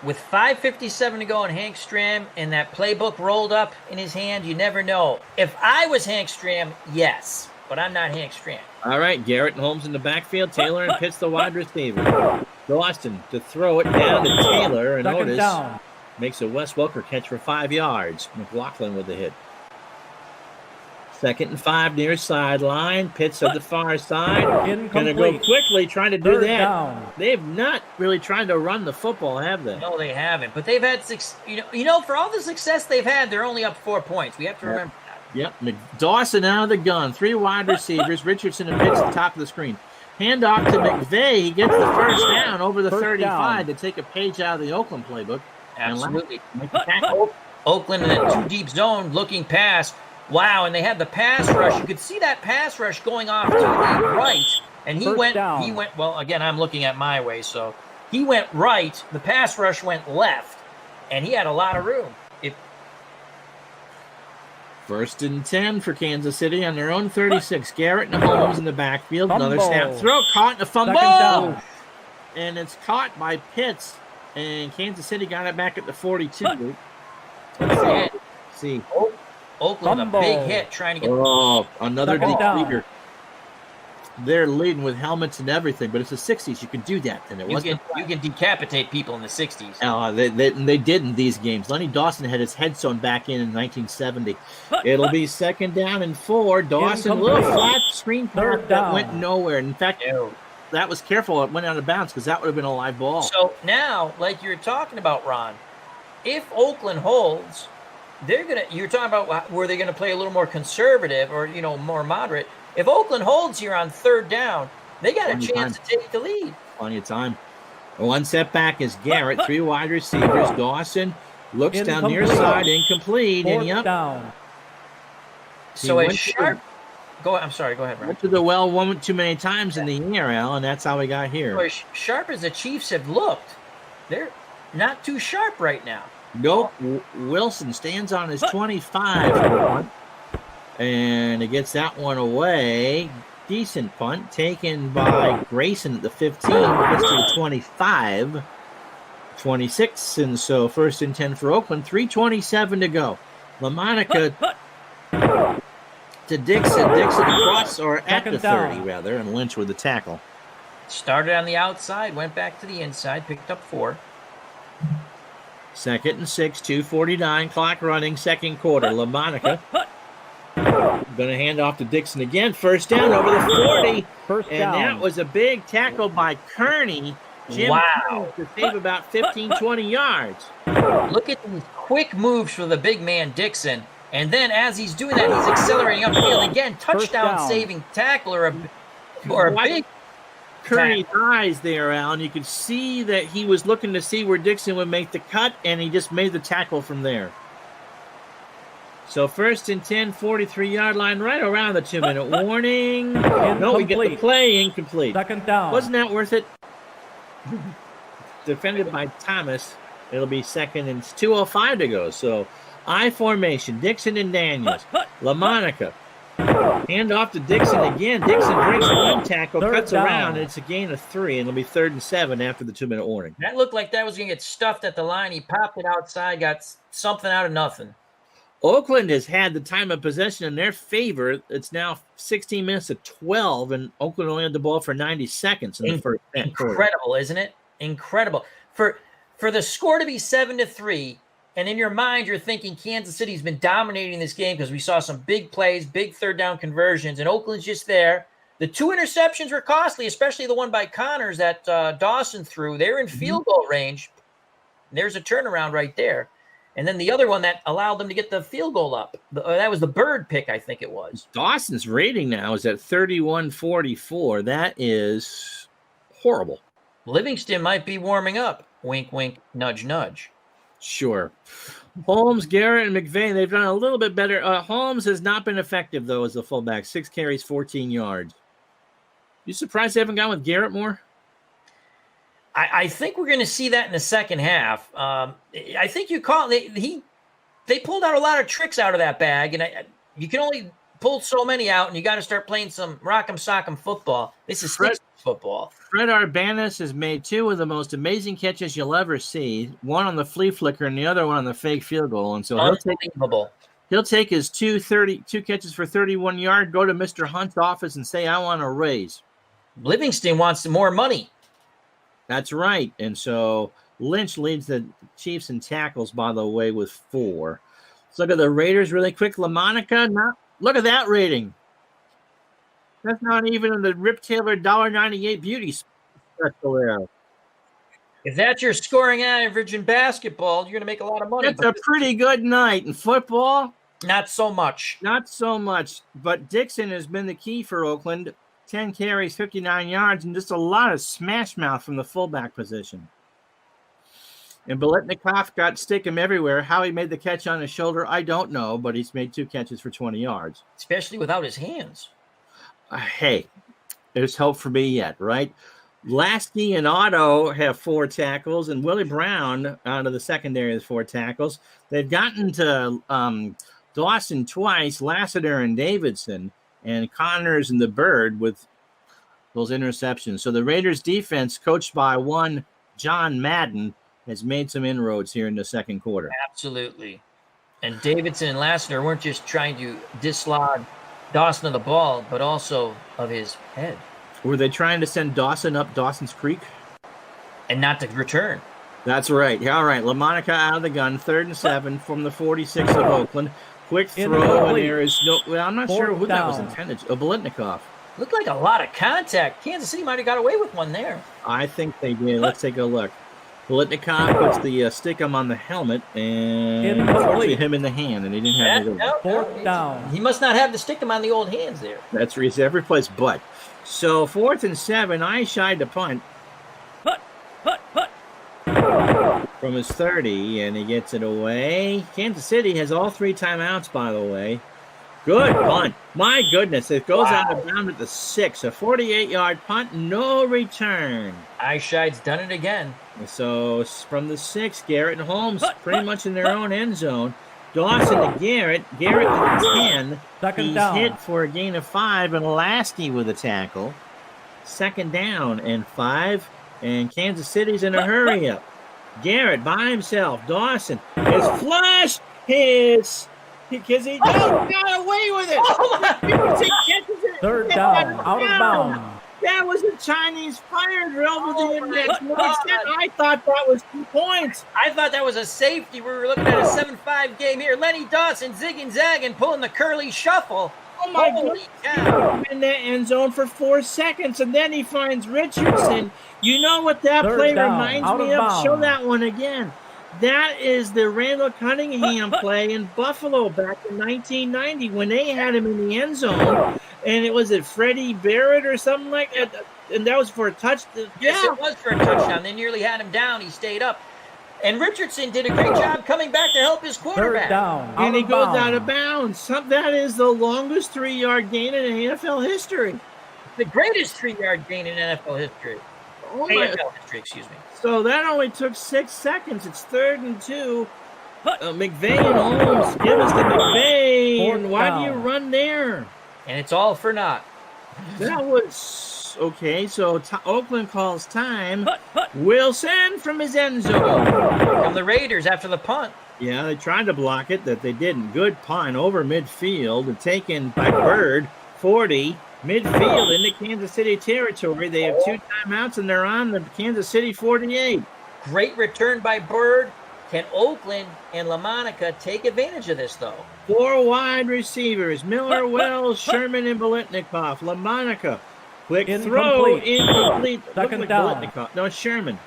With 5:57 to go and Hank Stram and that playbook rolled up in his hand, you never know. If I was Hank Stram, yes, but I'm not Hank Stram. All right, Garrett and Holmes in the backfield. Taylor and Pitts the wide receiver. Dawson to throw it down to Taylor, and Second Otis down. makes a Wes Welker catch for 5 yards. McLaughlin with the hit. 2nd and 5 near sideline. Pitts at the far side. Going to go Incomplete. quickly trying to do Third that. down. They've not really tried to run the football, have they? No, they haven't. But they've had for all the success they've had, they're only up 4 points. We have to remember that. Yep. Dawson out of the gun. 3 wide receivers. Richardson and Pitts at the top of the screen. Hand off to McVay. He gets the first down over the First 35 down. to take a page out of the Oakland playbook. Absolutely. Make a tackle. Oakland in a too deep zone, looking pass. Wow, and they had the pass rush. You could see that pass rush going off to the right, and he First went. down. He went. Well, again, I'm looking at my way, so he went right. The pass rush went left, and he had a lot of room. If 1st and 10 for Kansas City on their own 36. Garrett and Holmes in the backfield. Another snap. Fumble. Throw caught in a fumble. Second down. And it's caught by Pitts. And Kansas City got it back at the 42. Let's see. Oakland Fumble. a big hit trying to get. Oh, another Second deep down. leader. They're leading with helmets and everything, but it's the 60s. You can do that. And it You wasn't. can decapitate people in the 60s. They did in these games. Lenny Dawson had his head sewn back in 1970. It'll be 2nd down and 4. Dawson, little Incomplete. flat screen pass Third that down. went nowhere. In fact, No. that was careful. It went out of bounds because that would have been a live ball. So now, like you're talking about, Ron, if Oakland holds, you're talking about were they gonna play a little more conservative or more moderate? If Oakland holds here on 3rd down, they got a Plenty chance time. to take the lead. Plenty of time. One setback is Garrett. 3 wide receivers. Dawson looks down near Incomplete. side, incomplete, and Fourth yep, down. So went as to Sharp, I'm sorry. Go ahead, Ron. went to the well one too many times in the ERL, and that's how we got So here. as sharp as the Chiefs have looked, they're not too sharp right now. Nope. Wilson stands on his 25 for the punt. And it gets that one away. Decent punt taken by Grayson at the 15. Gets to the 25. 26. And so 1st and 10 for Oakland. 3:27 to go. LaMonica to Dixon. Dixon across, or at the 30, rather. And Lynch with the tackle. Started on the outside, went back to the inside, picked up 4. 2nd and 6, 2:49, clock running, 2nd quarter. LaMonica going to hand off to Dixon again. 1st down over the 40. And that was a big tackle by Kearney. Jim to save about 15, 20 yards. Look at these quick moves for the big man Dixon. And then as he's doing that, he's accelerating upfield. Again, touchdown-saving tackle or a big... Kearney's eyes there, Alan. You could see that he was looking to see where Dixon would make the cut, and he just made the tackle from there. So 1st and 10, 43-yard line, right around the 2-minute warning. No, we get the play incomplete. 2nd down. Wasn't that worth it? Defended by Thomas. It'll be 2nd and 2:05 to go. So I formation, Dixon and Daniels. LaMonica. Hand off to Dixon again. Dixon breaks one tackle, cuts around, and it's a gain of 3, and it'll be 3rd and 7 after the 2-minute warning. That looked like that was going to get stuffed at the line. He popped it outside, got something out of nothing. Oakland has had the time of possession in their favor. It's now 16 minutes to 12, and Oakland only had the ball for 90 seconds in the first quarter. Incredible, isn't it? Incredible. For the score to be 7-3, and in your mind, you're thinking Kansas City's been dominating this game because we saw some big plays, big 3rd down conversions, and Oakland's just there. The 2 interceptions were costly, especially the one by Connors that Dawson threw. They're in field goal range. There's a turnaround right there. And then the other one that allowed them to get the field goal up. That was the Bird pick, I think it was. Dawson's rating now is at 31.44. That is horrible. Livingston might be warming up. Wink, wink, nudge, nudge. Sure. Holmes, Garrett, and McVay, they've done a little bit better. Holmes has not been effective, though, as a fullback. 6 carries, 14 yards. You surprised they haven't gone with Garrett more? I think we're going to see that in the second half. I think you call they pulled out a lot of tricks out of that bag, and you can only pull so many out, and you got to start playing some rock'em sock'em football. This is football. Fred Arbanis has made 2 of the most amazing catches you'll ever see. One on the flea flicker and the other one on the fake field goal. And so he'll take his 2 catches for 31 yards, go to Mr. Hunt's office and say, I want a raise. Livingston wants some more money. That's right. And so Lynch leads the Chiefs in tackles, by the way, with 4. Let's look at the Raiders really quick. LaMonica, look at that rating. That's not even in the Rip Taylor $1.98 beauty special there. If that's your scoring average in basketball, you're going to make a lot of money. That's a pretty good night. In football, not so much. Not so much. But Dixon has been the key for Oakland. 10 carries, 59 yards, and just a lot of smash mouth from the fullback position. And Biletnikoff got stick him everywhere. How he made the catch on his shoulder, I don't know, but he's made 2 catches for 20 yards. Especially without his hands. Hey, there's hope for me yet, right? Lasky and Otto have 4 tackles, and Willie Brown out of the secondary has 4 tackles. They've gotten to Dawson twice, Lassiter and Davidson, and Connors and the Bird with those interceptions. So the Raiders defense, coached by one John Madden, has made some inroads here in the second quarter. Absolutely. And Davidson and Lassiter weren't just trying to dislodge Dawson of the ball, but also of his head. Were they trying to send Dawson up Dawson's Creek? And not to return. That's right. All right, LaMonica out of the gun, 3rd and 7 from the 46 of Oakland. Quick throw, and there is no... Well, I'm not sure who that was intended. Biletnikoff. Looked like a lot of contact. Kansas City might have got away with one there. I think they did. Let's take a look. Biletnikoff puts the stick-em on the helmet, and hit him in the hand, and he didn't have it. 4th down. He must not have the stick-em on the old hands there. That's every place but. So 4th and 7, I shied to punt. From his 30, and he gets it away. Kansas City has all 3 timeouts, by the way. Good punt. My goodness, it goes out of bounds at the 6. A 48-yard punt, no return. Eischied's done it again. So from the 6, Garrett and Holmes pretty much in their own end zone. Dawson to Garrett. Garrett to the 10. Second He's down. hit for a gain of 5, and Lasky with a tackle. Second down and 5, and Kansas City's in a hurry up. Garrett by himself. Dawson is flushed. Because he just got away with it. Third down, out of bounds. That was a Chinese fire drill with the index. I thought that was 2 points. I thought that was a safety. We were looking at a 7-5 game here. Lenny Dawson zigging zagging, pulling the curly shuffle. Oh my Holy God. cow. In that end zone for 4 seconds, and then he finds Richardson. You know what that Third play down, reminds out me of of? Show bounds. that one again. That is the Randall Cunningham play in Buffalo back in 1990 when they had him in the end zone, and it was at Freddie Barrett or something like that, and that was for a touchdown. Yes, it was for a touchdown. They nearly had him down. He stayed up. And Richardson did a great job coming back to help his quarterback. Third down, And he of goes bounds. out of bounds. That is the longest 3-yard gain in NFL history. The greatest 3-yard gain in NFL history. Oh my! AFL history, excuse me. So that only took 6 seconds. It's 3rd and 2. McVay and Holmes. Give us the McVay. Fourth And why do you down. run there? And it's all for naught. That was okay. So Oakland calls time. Wilson from his end zone. From the Raiders after the punt. Yeah, they tried to block it. That they didn't. Good punt over midfield and taken by Bird. 40. Midfield into Kansas City territory. They have 2 timeouts, and they're on the Kansas City 48. Great return by Bird. Can Oakland and LaMonica take advantage of this, though? 4 wide receivers. Miller, Wells, Sherman, and Bolitnikoff. LaMonica. Quick throw. Incomplete. Incomplete. Second Looked down. like Bolitnikoff. No, Sherman.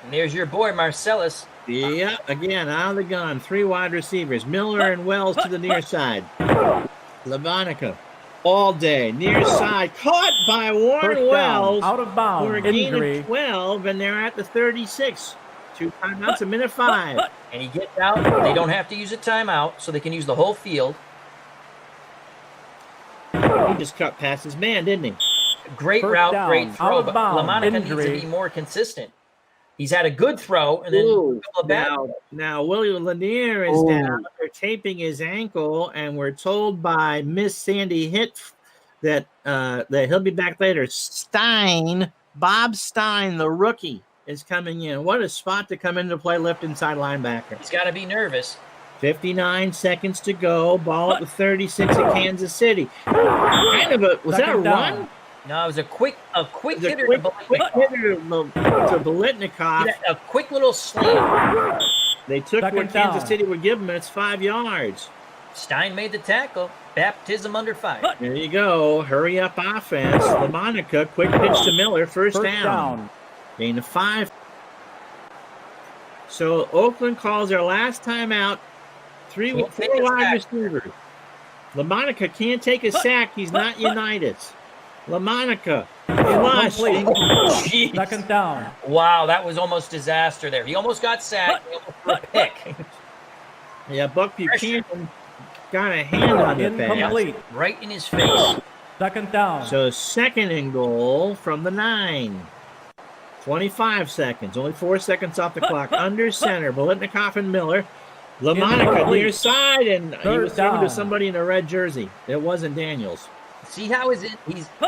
And there's your boy, Marcellus. Yeah, again, out of the gun. 3 wide receivers. Miller and Wells to the near side. LaMonica. All day. Near side. Caught by Warren First Wells. down, out of bounds. For a gain Injury. of 12, and they're at the 36. 2 timeouts, a minute 5. And he gets out. They don't have to use a timeout, so they can use the whole field. He just cut past his man, didn't he? Great First route, down, great throw. out of But bounds, LaMonica needs injury. to be more consistent. He's had a good throw, and then Ooh, a couple of bad. now William Lanier is down. They're taping his ankle, and we're told by Miss Sandy Hitt that he'll be back later. Bob Stein, the rookie, is coming in. What a spot to come into play, left inside linebacker. He's got to be nervous. 59 seconds to go. Ball at the 36 at Kansas City. Kind of was that a Second down. run? No, it was a quick It was hitter a quick to hitter to Bolitnikoff. a quick little slant. They took Second what Kansas down. City would give them. It's 5 yards. Stein made the tackle. Baptism under fire. There you go. Hurry up offense. LaMonica, quick pitch to Miller. First down. Gain of 5. So Oakland calls their last timeout. 4 Can't take a wide sack. receivers. LaMonica can't take a sack. He's not Unitas. LaMonica. Flush. Complete. Second down. Wow, that was almost disaster there. He almost got sacked. He almost threw a pick. Yeah, Buck Buchanan got a hand on the pass. Incomplete. Right in his face. Second down. So 2nd and goal from the 9. 25 seconds. Only 4 seconds off the clock. Under center. Bolitnikoff and Miller. LaMonica Incomplete. near side, and he Third was throwing to down. somebody in a red jersey. It wasn't Daniels. See how he's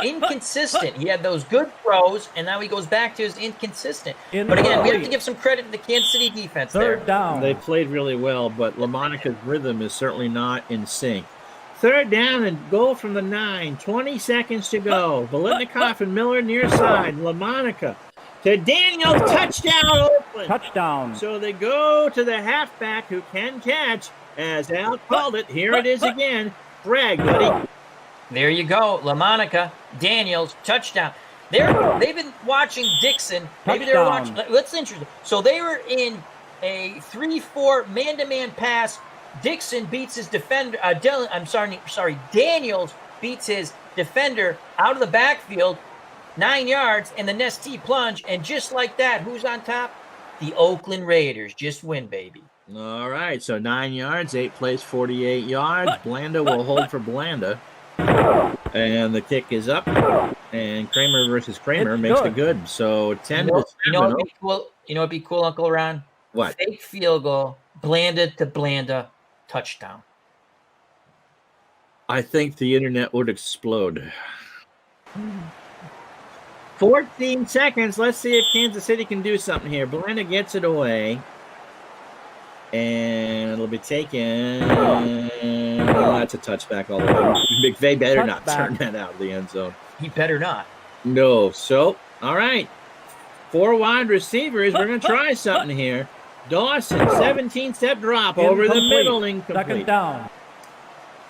inconsistent. He had those good throws, and now he goes back to his inconsistent. But again, we have to give some credit to the Kansas City defense there. Third down. They played really well, but LaMonica's rhythm is certainly not in sync. 3rd down and goal from the 9. 20 seconds to go. Bolitnikoff and Miller near side. LaMonica to Daniels. Touchdown, Oakland. Touchdown. So they go to the halfback who can catch. As Al called it, here it is again. Brag, buddy. There you go. LaMonica, Daniels, touchdown. They've been watching Dixon. Maybe they were watching. Touchdown. Let's interesting. So they were in a 3-4 man-to-man pass. Dixon beats his defender. Daniels beats his defender out of the backfield, 9 yards, and the Nestea plunge. And just like that, who's on top? The Oakland Raiders. Just win, baby. All right, so 9 yards, 8 plays, 48 yards. Blanda will hold for Blanda. And the kick is up. And Kramer versus Kramer It's makes good. it good. So 10 You to 7. know what'd be cool? You know what'd be cool, Uncle Ron? What? Fake field goal. Blanda to Blanda touchdown. I think the internet would explode. 14 seconds. Let's see if Kansas City can do something here. Blanda gets it away. And it'll be taken. Well, that's a touchback all the way. McVay better not turn that out of the end zone. He better not. No. So, all right. 4 wide receivers. We're going to try something here. Dawson, 17-step drop over the middle. Incomplete. Second down.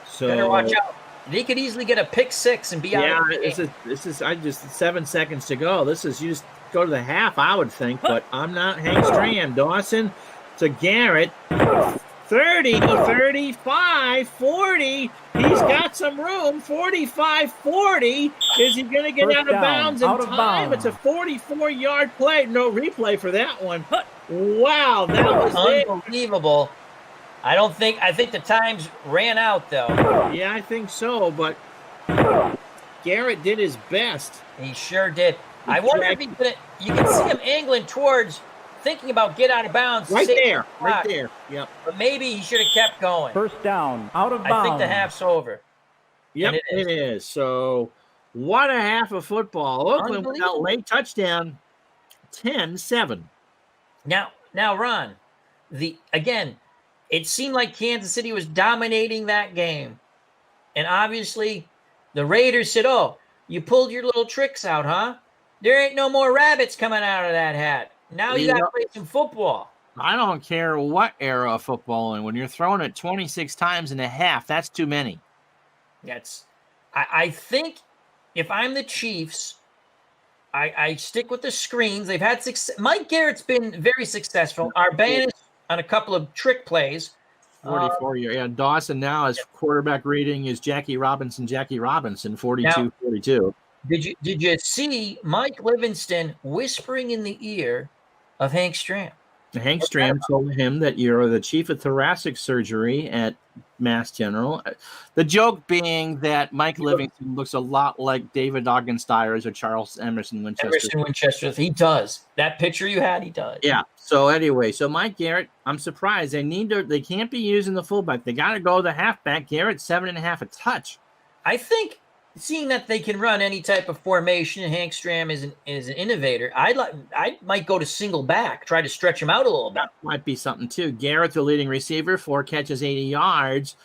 So, Better watch out. They could easily get a pick 6 and be out. Yeah, this is. I just 7 seconds to go. This is, you just go to the half, I would think, but I'm not. Hank Stram, Dawson to Garrett, 30, 35, 40. He's got some room. 45, 40. Is he going to get out of bounds in time? It's a 44-yard play. No replay for that one. Wow, that was unbelievable. I think the times ran out, though. Yeah, I think so, but Garrett did his best. He sure did. I wonder if you can see him angling towards, thinking about get out of bounds. Right there. Yep. But maybe he should have kept going. First down, out of bounds. I think the half's over. Yep, it is. So, what a half of football. Oakland without late touchdown, 10-7. Now, Ron, again, it seemed like Kansas City was dominating that game. And obviously, the Raiders said, oh, you pulled your little tricks out, huh? There ain't no more rabbits coming out of that hat. Now you got to play some football. I don't care what era of football, and when you're throwing it 26 times in a half, that's too many. I think if I'm the Chiefs, I stick with the screens. They've had success. Mike Garrett's been very successful. Arbanis on a couple of trick plays. 44 year. Yeah, Dawson now his quarterback rating is Jackie Robinson, 42-42. Did you see Mike Livingston whispering in the ear of Hank Stram? Hank Stram told him that you're the chief of thoracic surgery at Mass General. The joke being that Mike Livingston looks a lot like David Augensteyers or Charles Emerson Winchester. He does. That picture you had, he does. Yeah. So anyway, Mike Garrett, I'm surprised. They can't be using the fullback. They got to go the halfback. Garrett, 7.5 a touch. I think seeing that they can run any type of formation, and Hank Stram is an innovator. I might go to single back, try to stretch him out a little bit. That might be something too. Garrett, the leading receiver, 4 catches, 80 yards.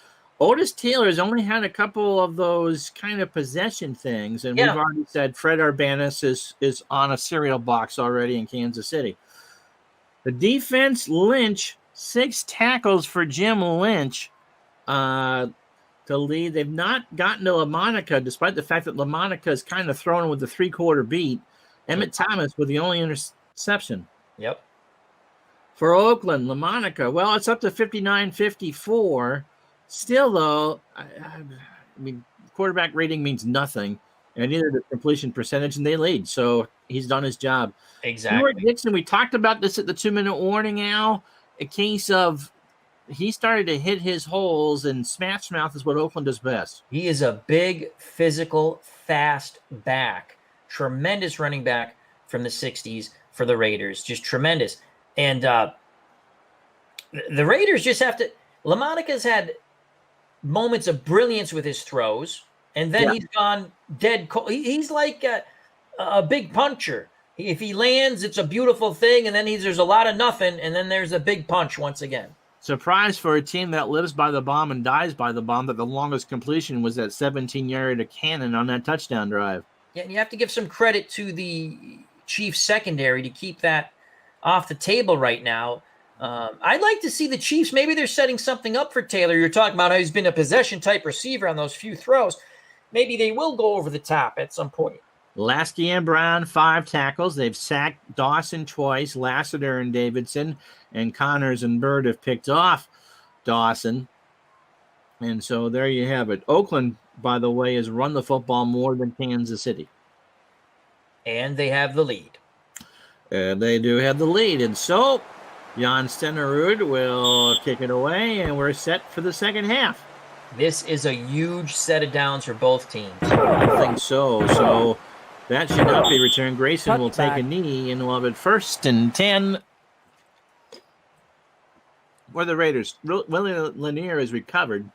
Otis Taylor's only had a couple of those kind of possession things, and we've already said Fred Arbanis is on a cereal box already in Kansas City. The defense, Lynch, 6 tackles for Jim Lynch. To lead. They've not gotten to LaMonica, despite the fact that LaMonica is kind of thrown with a 3-quarter beat. Emmett Thomas with the only interception. Yep. For Oakland, LaMonica, well, it's up to 59-54. Still, though, I mean, quarterback rating means nothing, and neither the completion percentage, and they lead. So he's done his job. Exactly. Stuart Dixon, we talked about this at the 2-minute warning, Al. A case of he started to hit his holes, and smash mouth is what Oakland does best. He is a big, physical, fast back. Tremendous running back from the 60s for the Raiders. Just tremendous. And the Raiders just have to – LaMonica's had moments of brilliance with his throws, and then he's gone dead cold. He's like a big puncher. If he lands, it's a beautiful thing, and then there's a lot of nothing, and then there's a big punch once again. Surprise for a team that lives by the bomb and dies by the bomb that the longest completion was that 17-yard cannon on that touchdown drive. Yeah, and you have to give some credit to the Chiefs secondary to keep that off the table right now. I'd like to see the Chiefs. Maybe they're setting something up for Taylor. You're talking about how he's been a possession-type receiver on those few throws. Maybe they will go over the top at some point. Lasky and Brown, 5 tackles. They've sacked Dawson twice. Lassiter and Davidson and Connors and Bird have picked off Dawson. And so there you have it. Oakland, by the way, has run the football more than Kansas City. And they have the lead. And they do have the lead. And so Jan Stenerud will kick it away, and we're set for the second half. This is a huge set of downs for both teams. I think so. So that should not be returned. Grayson will take a knee, and we'll have it 1st and 10. for the Raiders. Willie Lanier is recovered,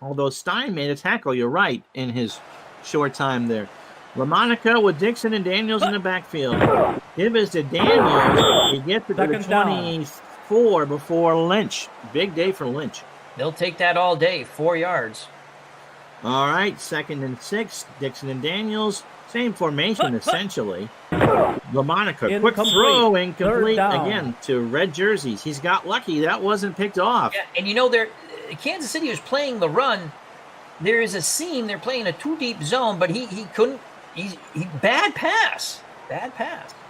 although Stein made a tackle, you're right, in his short time there. LaMonica with Dixon and Daniels in the backfield. Give is to Daniels. He gets it to the 24 before Lynch. Big day for Lynch. They'll take that all day, 4 yards. All right, 2nd and 6. Dixon and Daniels. Same formation, essentially. LaMonica, quick throw, incomplete again to red jerseys. He's got lucky. That wasn't picked off. Yeah, and Kansas City was playing the run. There is a seam. They're playing a too-deep zone, but he couldn't. Bad pass.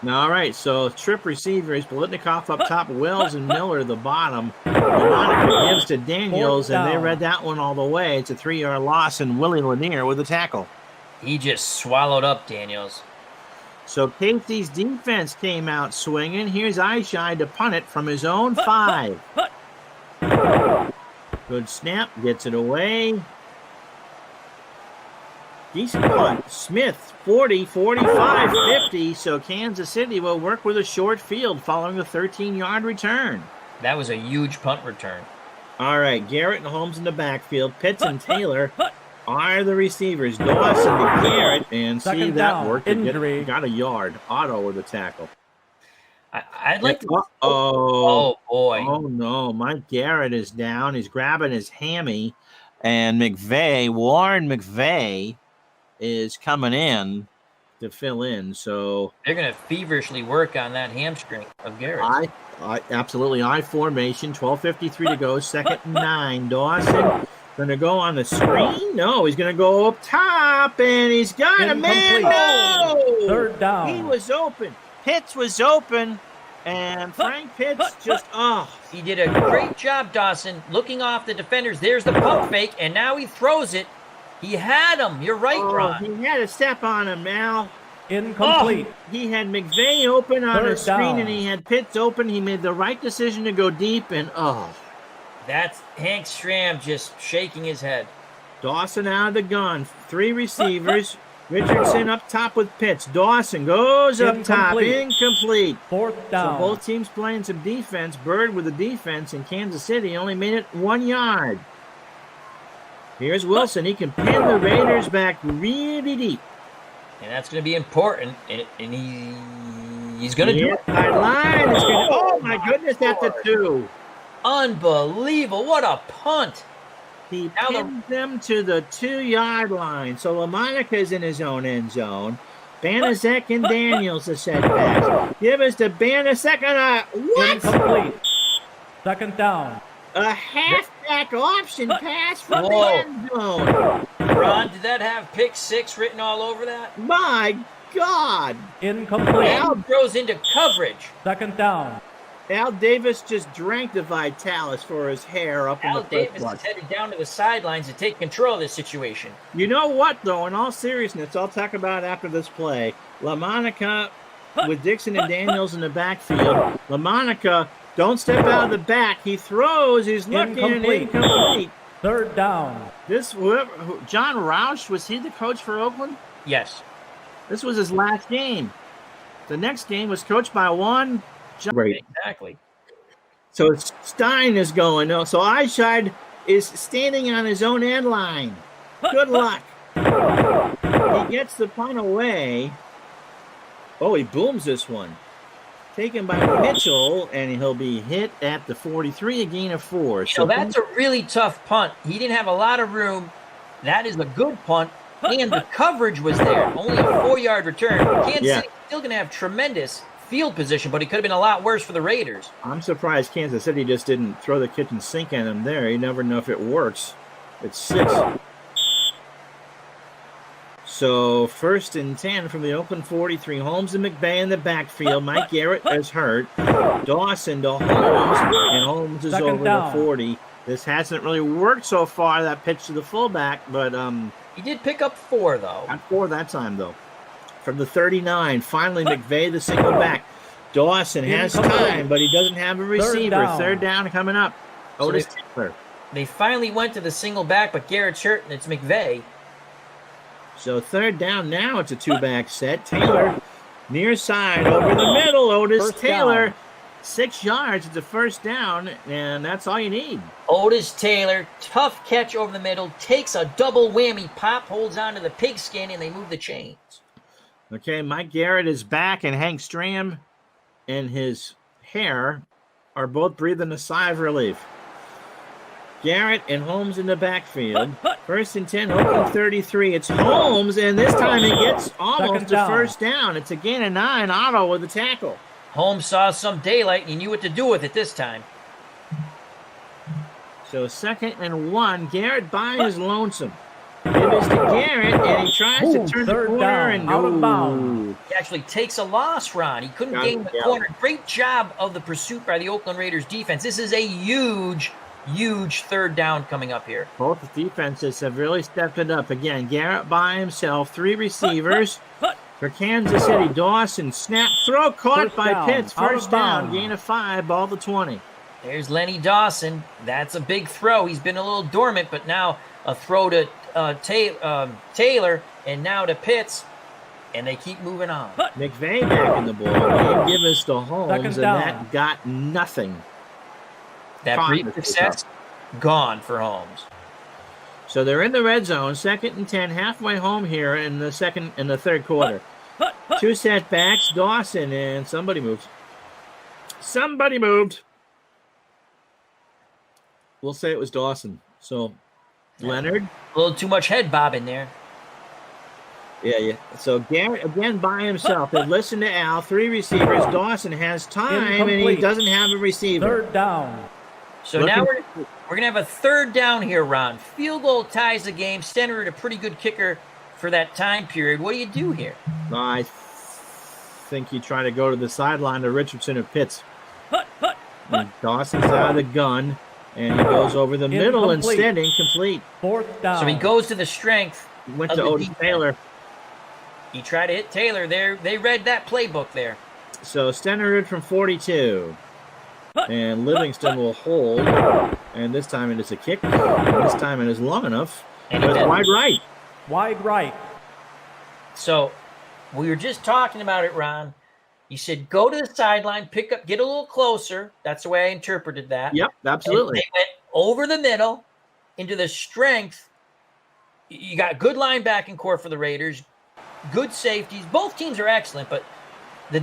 All right, so trip receivers, Bolitnikoff up top, Wells and Miller the bottom. LaMonica gives to Daniels, and they read that one all the way. It's a 3-yard loss, and Willie Lanier with a tackle. He just swallowed up Daniels. So Casey's defense came out swinging. Here's Eyeshine to punt it from his own 5. Good snap, gets it away. Decent punt. Smith, 40, 45, 50. So Kansas City will work with a short field following a 13-yard return. That was a huge punt return. All right, Garrett and Holmes in the backfield. Pitts and Taylor are the receivers. Dawson to Garrett, and see that worked. Got a yard. Otto with a tackle. I'd like to. Oh boy. Oh no, Mike Garrett is down. He's grabbing his hammy, and Warren McVeigh, is coming in to fill in. So they're going to feverishly work on that hamstring of Garrett. Absolutely. I formation. 12:53 to go. 2nd and 9. Dawson going to go on the screen. No, he's going to go up top, and he's got a man. No! 3rd down. He was open. Pitts was open, and Frank Pitts just He did a great job, Dawson, looking off the defenders. There's the pump fake, and now he throws it. He had him. You're right, Ron. He had a step on him now. Incomplete. He had McVeigh open on the 3rd screen, down. and he had Pitts open. He made the right decision to go deep, and That's Hank Stram just shaking his head. Dawson out of the gun. 3 receivers. Richardson up top with Pitts. Dawson goes up top. Incomplete. 4th down. So both teams playing some defense. Bird with the defense, and Kansas City only made it 1 yard. Here's Wilson. He can pin the Raiders back really deep. And that's going to be important, and he's going to do it. Line is gonna, oh, my goodness, that's a 2. Unbelievable. What a punt. He pinned them to the 2-yard line. So LaMonica's in his own end zone. Banaszak and Daniels a set pass. Give us to Banaszak. What? Incomplete. 2nd down. A halfback option pass from the end zone. Ron, did that have pick 6 written all over that? My God. Incomplete. Al throws into coverage. 2nd down. Al Davis just drank the Vitalis for his hair up in Al the Davis foot. is headed down to the sidelines to take control of this situation. You know what, though? In all seriousness, I'll talk about after this play. LaMonica with Dixon and Daniels in the backfield. LaMonica, don't step out of the back. He throws. He's looking and incomplete. 3rd down. John Roush, was he the coach for Oakland? Yes. This was his last game. The next game was coached by one. Right. Exactly. So Stein is going. So Eyeshide is standing on his own end line. Good luck. He gets the punt away. Oh, he booms this one. Taken by Mitchell, and he'll be hit at the 43, a gain of 4. So that's a really tough punt. He didn't have a lot of room. That is a good punt, and the coverage was there. Only a 4-yard return. Kansas City still going to have tremendous field position, but it could have been a lot worse for the Raiders. I'm surprised Kansas City just didn't throw the kitchen sink at him there. You never know if it works. It's 6. So 1st and 10 from the Oakland 43. Holmes and McVeigh in the backfield. Mike Garrett is hurt. Dawson to Holmes, and Holmes is 2nd over down. the 40. This hasn't really worked so far, that pitch to the fullback, but he did pick up 4, though. Not 4 that time, though. From the 39, finally McVeigh the single back. Dawson has time, but he doesn't have a receiver. 3rd down coming up. Otis Taylor. They finally went to the single back, but Garrett's hurt, and it's McVeigh. So 3rd down now, it's a 2-back set. Taylor near side over the middle. Otis First Taylor. down. 6 yards. It's a first down, and that's all you need. Otis Taylor, tough catch over the middle, takes a double whammy pop, holds on to the pigskin, and they move the chains. Okay, Mike Garrett is back, and Hank Stram and his hair are both breathing a sigh of relief. Garrett and Holmes in the backfield. First and 10, Oakland 33. It's Holmes, and this time it gets almost a first down. It's a gain of 9. Otto with the tackle. Holmes saw some daylight, and he knew what to do with it this time. So 2nd and 1. Garrett by his lonesome. Give it to Garrett, and he tries to turn the corner and out of bounds. He actually takes a loss, Ron. He couldn't gain the corner. Great job of the pursuit by the Oakland Raiders defense. This is a huge 3rd down coming up here. Both defenses have really stepped it up. Again, Garrett by himself, 3 receivers. For Kansas City, Dawson, snap, throw, caught by Pitts. First down, gain of 5, ball to 20. There's Lenny Dawson. That's a big throw. He's been a little dormant, but now a throw to Taylor and now to Pitts, and they keep moving on. McVay back in the ball game. Give us to Holmes, and that got nothing. That brief success, gone for Holmes. So they're in the red zone, 2nd and 10, halfway home here in the 3rd quarter. 2 setbacks, Dawson, and somebody moved. Somebody moved. We'll say it was Dawson. So Leonard. A little too much head bob in there. Yeah. So Garrett, again, by himself. They listen to Al, 3 receivers. Dawson has time, and he doesn't have a receiver. 3rd down. So now we're going to have a 3rd down here, Ron. Field goal ties the game. Stenner, a pretty good kicker for that time period. What do you do here? I think you try to go to the sideline to Richardson or Pitts. And Dawson's out of the gun, and he goes over the middle instead, incomplete. 4th down. So he goes to the strength. He went to Otis Taylor. He tried to hit Taylor there. They read that playbook there. So Stenner from 42. And Livingston will hold. And this time it is a kick. And this time it is long enough. And it's wide right. Wide right. So we were just talking about it, Ron. You said go to the sideline, pick up, get a little closer. That's the way I interpreted that. Yep, absolutely. And they went over the middle into the strength. You got good linebacking core for the Raiders, good safeties. Both teams are excellent, but the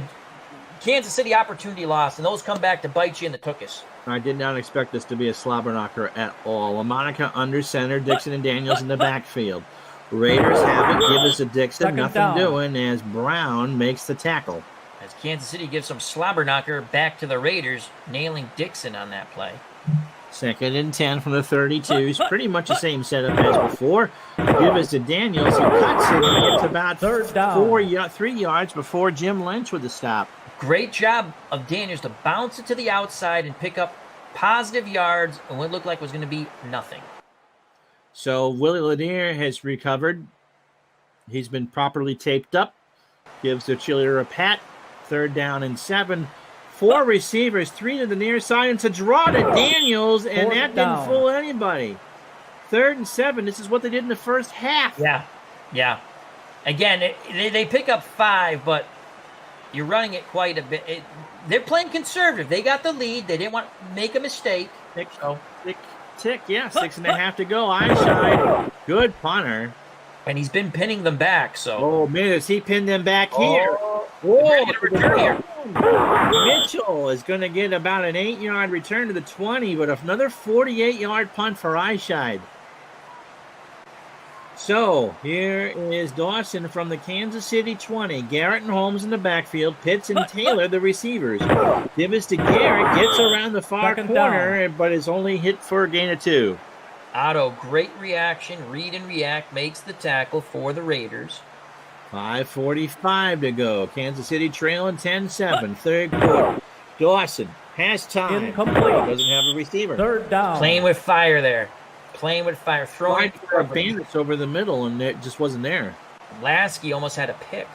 Kansas City opportunity lost, and those come back to bite you in the tuchus. I did not expect this to be a slobber knocker at all. LaMonica under center, Dixon and Daniels in the backfield. Raiders have it. Give us a Dixon. Nothing doing as Brown makes the tackle. As Kansas City gives some slobber knocker back to the Raiders, nailing Dixon on that play. 2nd and 10 from the 32s. Pretty much the same setup as before. Give us to Daniels. He cuts it. He gets about 3 yards before Jim Lynch with the stop. Great job of Daniels to bounce it to the outside and pick up positive yards and what looked like was going to be nothing. So Willie Lanier has recovered. He's been properly taped up. Gives the cheerleader a pat. 3rd down and 7. 4 receivers, 3 to the near side. It's a draw to Daniels, and that didn't fool anybody. 3rd and 7. This is what they did in the first half. Yeah. Again, they pick up 5, but you're running it quite a bit. They're playing conservative. They got the lead. They didn't want to make a mistake. Tick. Yeah, 6.5 to go. Eyeshine. Good punter. And he's been pinning them back. So. Oh, man, has he pinned them back here? Return here. Mitchell is going to get about an 8-yard return to the 20, but another 48-yard punt for Eyeshide. So here is Dawson from the Kansas City 20. Garrett and Holmes in the backfield. Pitts and Taylor, the receivers. Divis to Garrett. Gets around the far corner, but is only hit for a gain of 2. Otto, great reaction. Read and react. Makes the tackle for the Raiders. 5:45 to go. Kansas City trailing 10-7. 3rd quarter. Dawson has time. Incomplete. Doesn't have a receiver. 3rd down. Playing with fire there. Throwing for bandits over the middle, and it just wasn't there. Lasky almost had a pick.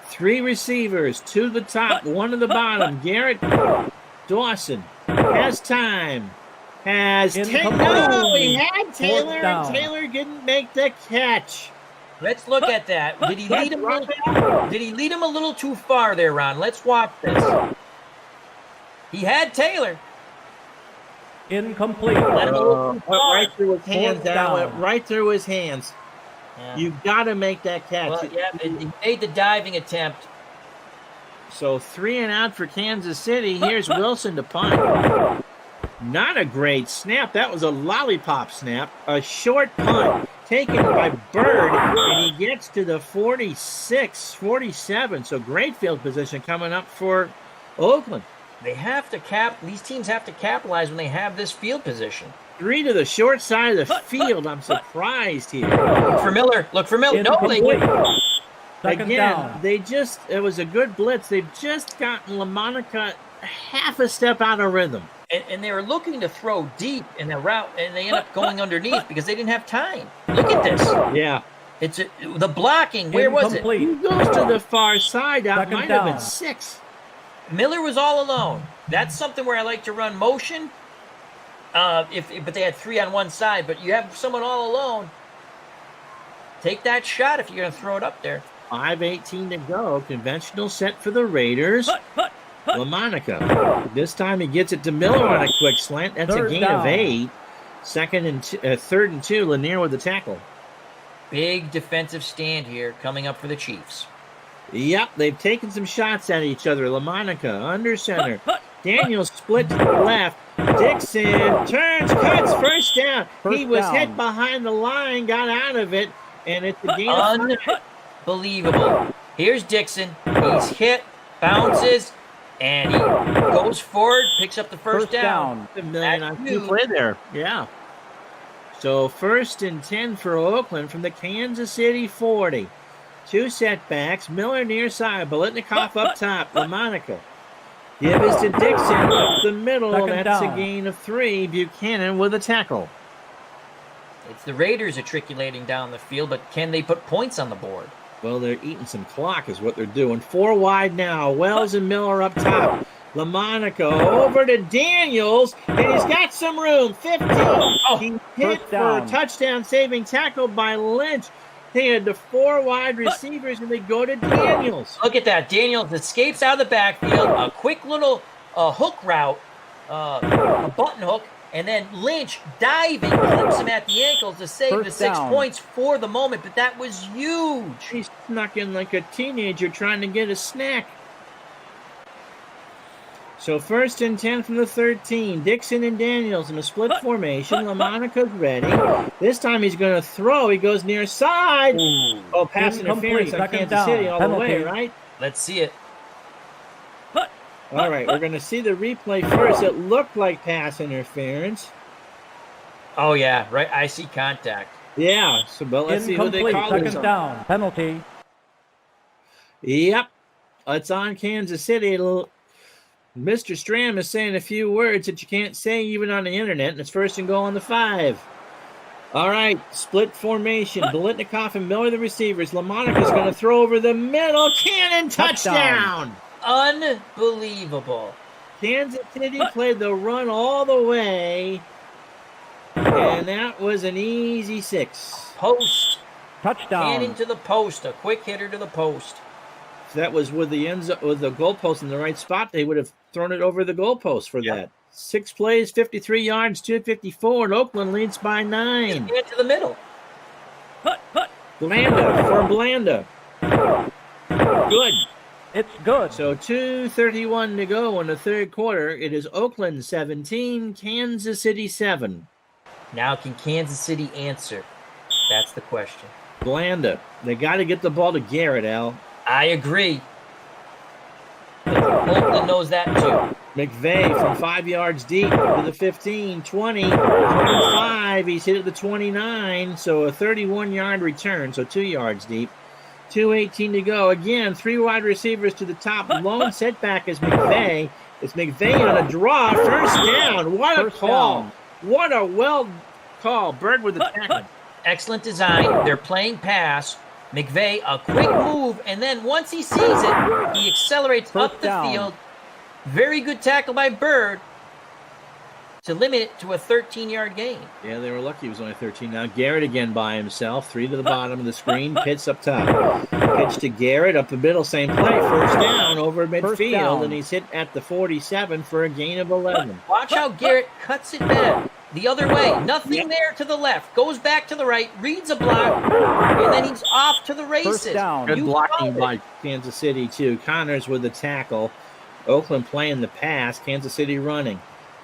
3 receivers, 2 to the top, 1 to the bottom. Garrett Dawson has time. No, he had Taylor, and Taylor didn't make the catch. Let's look at that. Did he lead him a little too far there, Ron? Let's watch this. He had Taylor. Incomplete. Let him Went right through his hands. Fourth That went down. right through his hands. Yeah. You've got to make that catch. Well, yeah, he made the diving attempt. So 3 and out for Kansas City. Here's Wilson to punt. Not a great snap. That was a lollipop snap. A short punt taken by Bird, and he gets to the 46, 47. So great field position coming up for Oakland. These teams have to capitalize when they have this field position. 3 to the short side of the field. I'm surprised here. Look for Miller. No, Incomplete. Second down. It was a good blitz. They've just gotten LaMonica half a step out of rhythm. and they were looking to throw deep in the route, and they end up going underneath because they didn't have time. Look at this. Yeah. The blocking. Where was it? Incomplete. He goes to the far side. That Second might have been down. 6. Miller was all alone. That's something where I like to run motion. But they had 3 on one side. But you have someone all alone. Take that shot if you're going to throw it up there. 5:18 to go. Conventional set for the Raiders. LaMonica. This time he gets it to Miller on a quick slant. That's Third a gain down. of 8. Third and 2. Lanier with the tackle. Big defensive stand here coming up for the Chiefs. Yep, they've taken some shots at each other. LaMonica under center. Daniels split to the left. Dixon turns, cuts, first down. First He was down. hit behind the line, got out of it, and it's a gain of 5. Unbelievable. Here's Dixon. He's hit, bounces, and he goes forward, picks up the first down. A million That's on 2 huge. play there. Yeah. So 1st and 10 for Oakland from the Kansas City 40. 2 setbacks. Miller near side. Bolitnikoff up top. LaMonica. Give is to Dixon up the middle. Second That's down. a gain of 3. Buchanan with a tackle. It's the Raiders matriculating down the field, but can they put points on the board? Well, they're eating some clock is what they're doing. 4 wide now. Wells and Miller up top. LaMonica over to Daniels, and he's got some room. 15. He hit First for down. a touchdown-saving tackle by Lynch. They had the 4 wide receivers, and they go to Daniels. Look at that. Daniels escapes out of the backfield, a quick little hook route, a button hook, and then Lynch diving, clips him at the ankles to save the First 6 down. points for the moment, but that was huge. He snuck in like a teenager trying to get a snack. So 1st and 10 from the 13. Dixon and Daniels in a split formation. LaMonica's ready. This time he's going to throw. He goes near side. Oh, pass Incomplete. interference on Second Kansas down. City all the way, Penalty. right? Let's see it. All right, we're going to see the replay first. It looked like pass interference. Oh, yeah, right. I see contact. Yeah, so but let's see who they Incomplete. call this Second on. down. Penalty. Yep, it's on Kansas City. Mr. Stram is saying a few words that you can't say even on the internet, and it's 1st and goal on the 5. All right, split formation. Bolitnikoff and Miller the receivers. LaMonica's going to throw over the middle. Cannon touchdown! Unbelievable. Kansas City played the run all the way, and that was an easy 6. Post. Touchdown. Cannon to the post. A quick hitter to the post. If that was with the goalpost in the right spot, they would have thrown it over the goalpost for that. 6 plays, 53 yards, 254, and Oakland leads by 9. Get to the middle. Blanda. Good. It's good. So 2:31 to go in the 3rd quarter. It is Oakland 17, Kansas City 7. Now, can Kansas City answer? That's the question. Blanda. They got to get the ball to Garrett, Al. I agree. Oakland knows that too. McVay from 5 yards deep to the 15, 20, 25. He's hit at the 29, so a 31-yard return, so 2 yards deep. 2:18 to go. Again, 3 wide receivers to the top. Lone setback is McVay. It's McVay on a draw. First down. What a First call. down. What a well call. Bird with the tackle. Excellent design. They're playing pass. McVay, a quick move, and then once he sees it, he accelerates First up the down. field. Very good tackle by Bird to limit it to a 13-yard gain. Yeah, they were lucky it was only 13. Now Garrett again by himself. 3 to the bottom of the screen. Pitts up top. Pitch to Garrett up the middle. Same play. First down over midfield. And he's hit at the 47 for a gain of 11. Watch how Garrett cuts it back the other way. Nothing there to the left. Goes back to the right. Reads a block. And then he's off to the races. First down. Good blocking by Kansas City, too. Connors with the tackle. Oakland playing the pass. Kansas City running.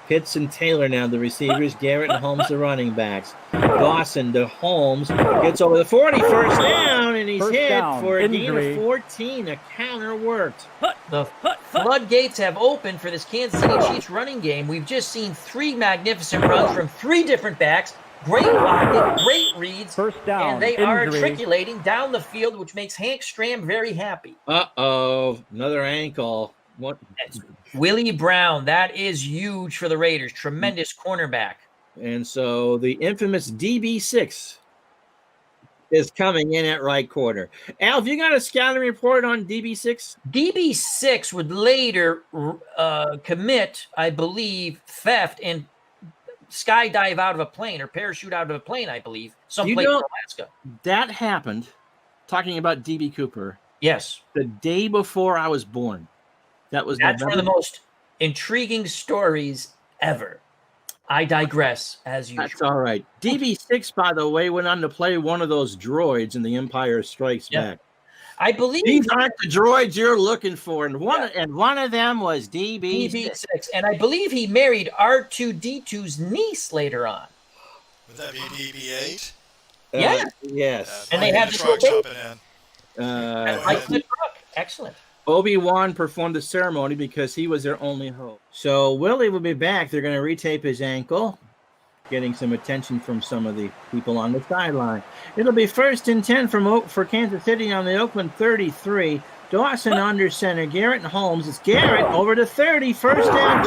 Pitts and Taylor now the receivers. Garrett and Holmes the running backs. Dawson to Holmes. Gets over the 40. First down, and he's hit for a gain of 14. A counter worked. The floodgates have opened for this Kansas City Chiefs running game. We've just seen 3 magnificent runs from 3 different backs. Great blocking, great reads. First down. And they are articulating down the field, which makes Hank Stram very happy. Uh-oh. Another ankle. What? Willie Brown, that is huge for the Raiders. Tremendous cornerback. And so the infamous DB6 is coming in at right quarter. Al, have you got a scouting report on DB6? DB6 would later commit, I believe, theft and skydive out of a plane or parachute out of a plane, I believe, someplace in Alaska. That happened, talking about DB Cooper. Yes. The day before I was born. That's one of the most intriguing stories ever. I digress, as usual. That's all right. DB6, by the way, went on to play one of those droids in The Empire Strikes Back. I believe these aren't the droids you're looking for, and one of them was DB6. And I believe he married R2-D2's niece later on. Would that be DB8? Yes. And they had the truck jumping in. Like the truck. Excellent. Obi-Wan performed the ceremony because he was their only hope. So Willie will be back. They're going to retape his ankle, getting some attention from some of the people on the sideline. It'll be 1st and 10 for Kansas City on the Oakland 33. Dawson under center. Garrett and Holmes. It's Garrett over to 30. First down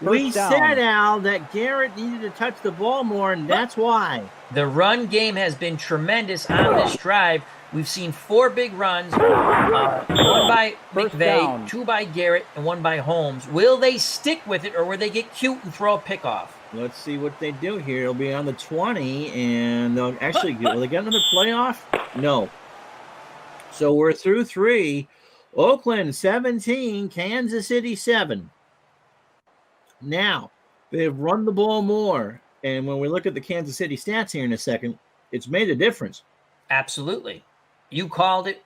20. We said, Al, that Garrett needed to touch the ball more, and that's why. The run game has been tremendous on this drive. We've seen 4 big runs, 1 by McVay, 2 by Garrett, and 1 by Holmes. Will they stick with it, or will they get cute and throw a pick off? Let's see what they do here. It'll be on the 20, and they'll actually will they get another playoff? No. So we're through 3. Oakland 17, Kansas City 7. Now, they've run the ball more, and when we look at the Kansas City stats here in a second, it's made a difference. Absolutely. You called it.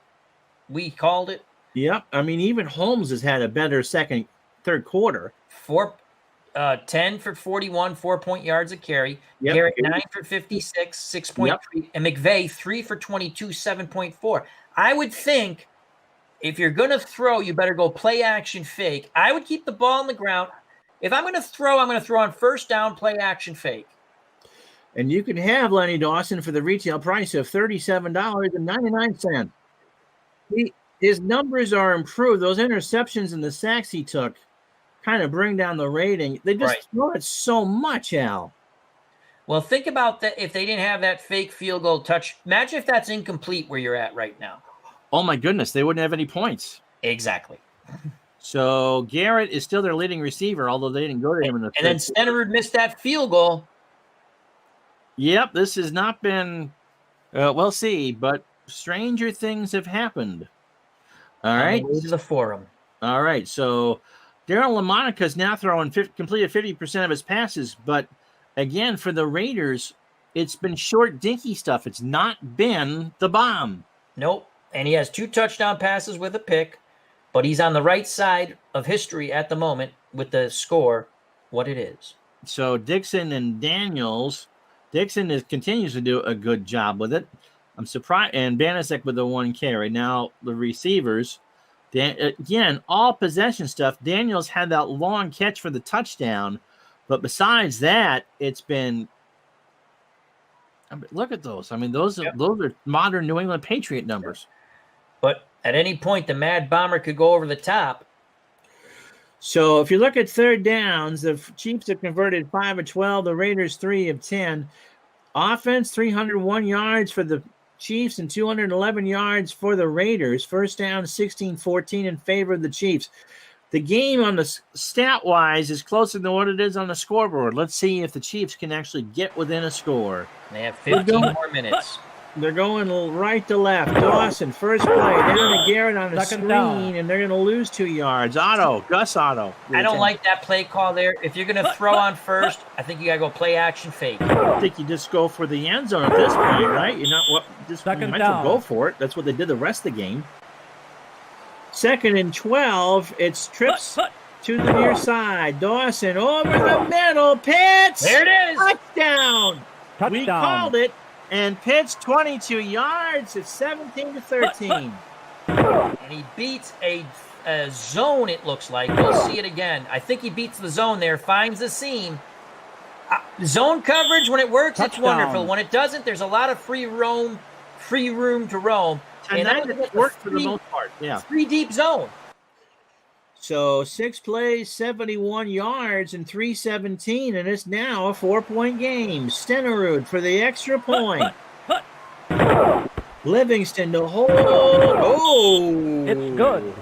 We called it. Yep. I mean, even Holmes has had a better third quarter. 10 for 41, 4-point yards a carry. Yep. Garrett 9 for 56, 6.3. Yep. And McVay 3 for 22, 7.4. I would think if you're going to throw, you better go play action fake. I would keep the ball on the ground. If I'm going to throw, I'm going to throw on first down, play action fake. And you can have Lenny Dawson for the retail price of $37.99. His numbers are improved. Those interceptions and the sacks he took kind of bring down the rating. They just throw it so much, Al. Well, think about that. If they didn't have that fake field goal touch, imagine if that's incomplete where you're at right now. Oh, my goodness. They wouldn't have any points. Exactly. So Garrett is still their leading receiver, although they didn't go to him in the And then Stenerud missed that field goal. Yep, this has not been, we'll see, but stranger things have happened. All right. On the way to the forum. All right, so Darryl LaMonica's now throwing completed 50% of his passes, but again, for the Raiders, it's been short, dinky stuff. It's not been the bomb. Nope, and he has 2 touchdown passes with a pick, but he's on the right side of history at the moment with the score, what it is. So Dixon and Daniels... Dixon continues to do a good job with it. I'm surprised. And Banasek with the 1 carry. Now, the receivers, again, all possession stuff. Daniels had that long catch for the touchdown. But besides that, it's been – look at those. I mean, those are modern New England Patriot numbers. But at any point, the Mad Bomber could go over the top. So if you look at third downs, the Chiefs have converted 5 of 12, the Raiders 3 of 10. Offense, 301 yards for the Chiefs and 211 yards for the Raiders. First down, 16-14 in favor of the Chiefs. The game on the stat-wise is closer than what it is on the scoreboard. Let's see if the Chiefs can actually get within a score. They have 15 more minutes. They're going right to left. Dawson, first play, down to Garrett on the screen, and they're going to lose 2 yards. Gus Otto. I don't like that play call there. If you're going to throw on first, I think you got to go play action fake. I think you just go for the end zone at this point, right? You're not just you might as well go for it. That's what they did the rest of the game. 2nd and 12. It's trips to the near side. Dawson over the middle. Pitts. There it is. Touchdown. We called it. And Pitts 22 yards. It's 17-13. And he beats a zone, it looks like. We'll see it again. I think he beats the zone there, finds the seam. Zone coverage, when it works, it's wonderful. When it doesn't, there's a lot of free room to roam. And that worked for the most part. Yeah. 3 deep zone. So 6 plays, 71 yards, and 317, and it's now a 4-point game. Stenerud for the extra point. Livingston to hold. Oh! It's good.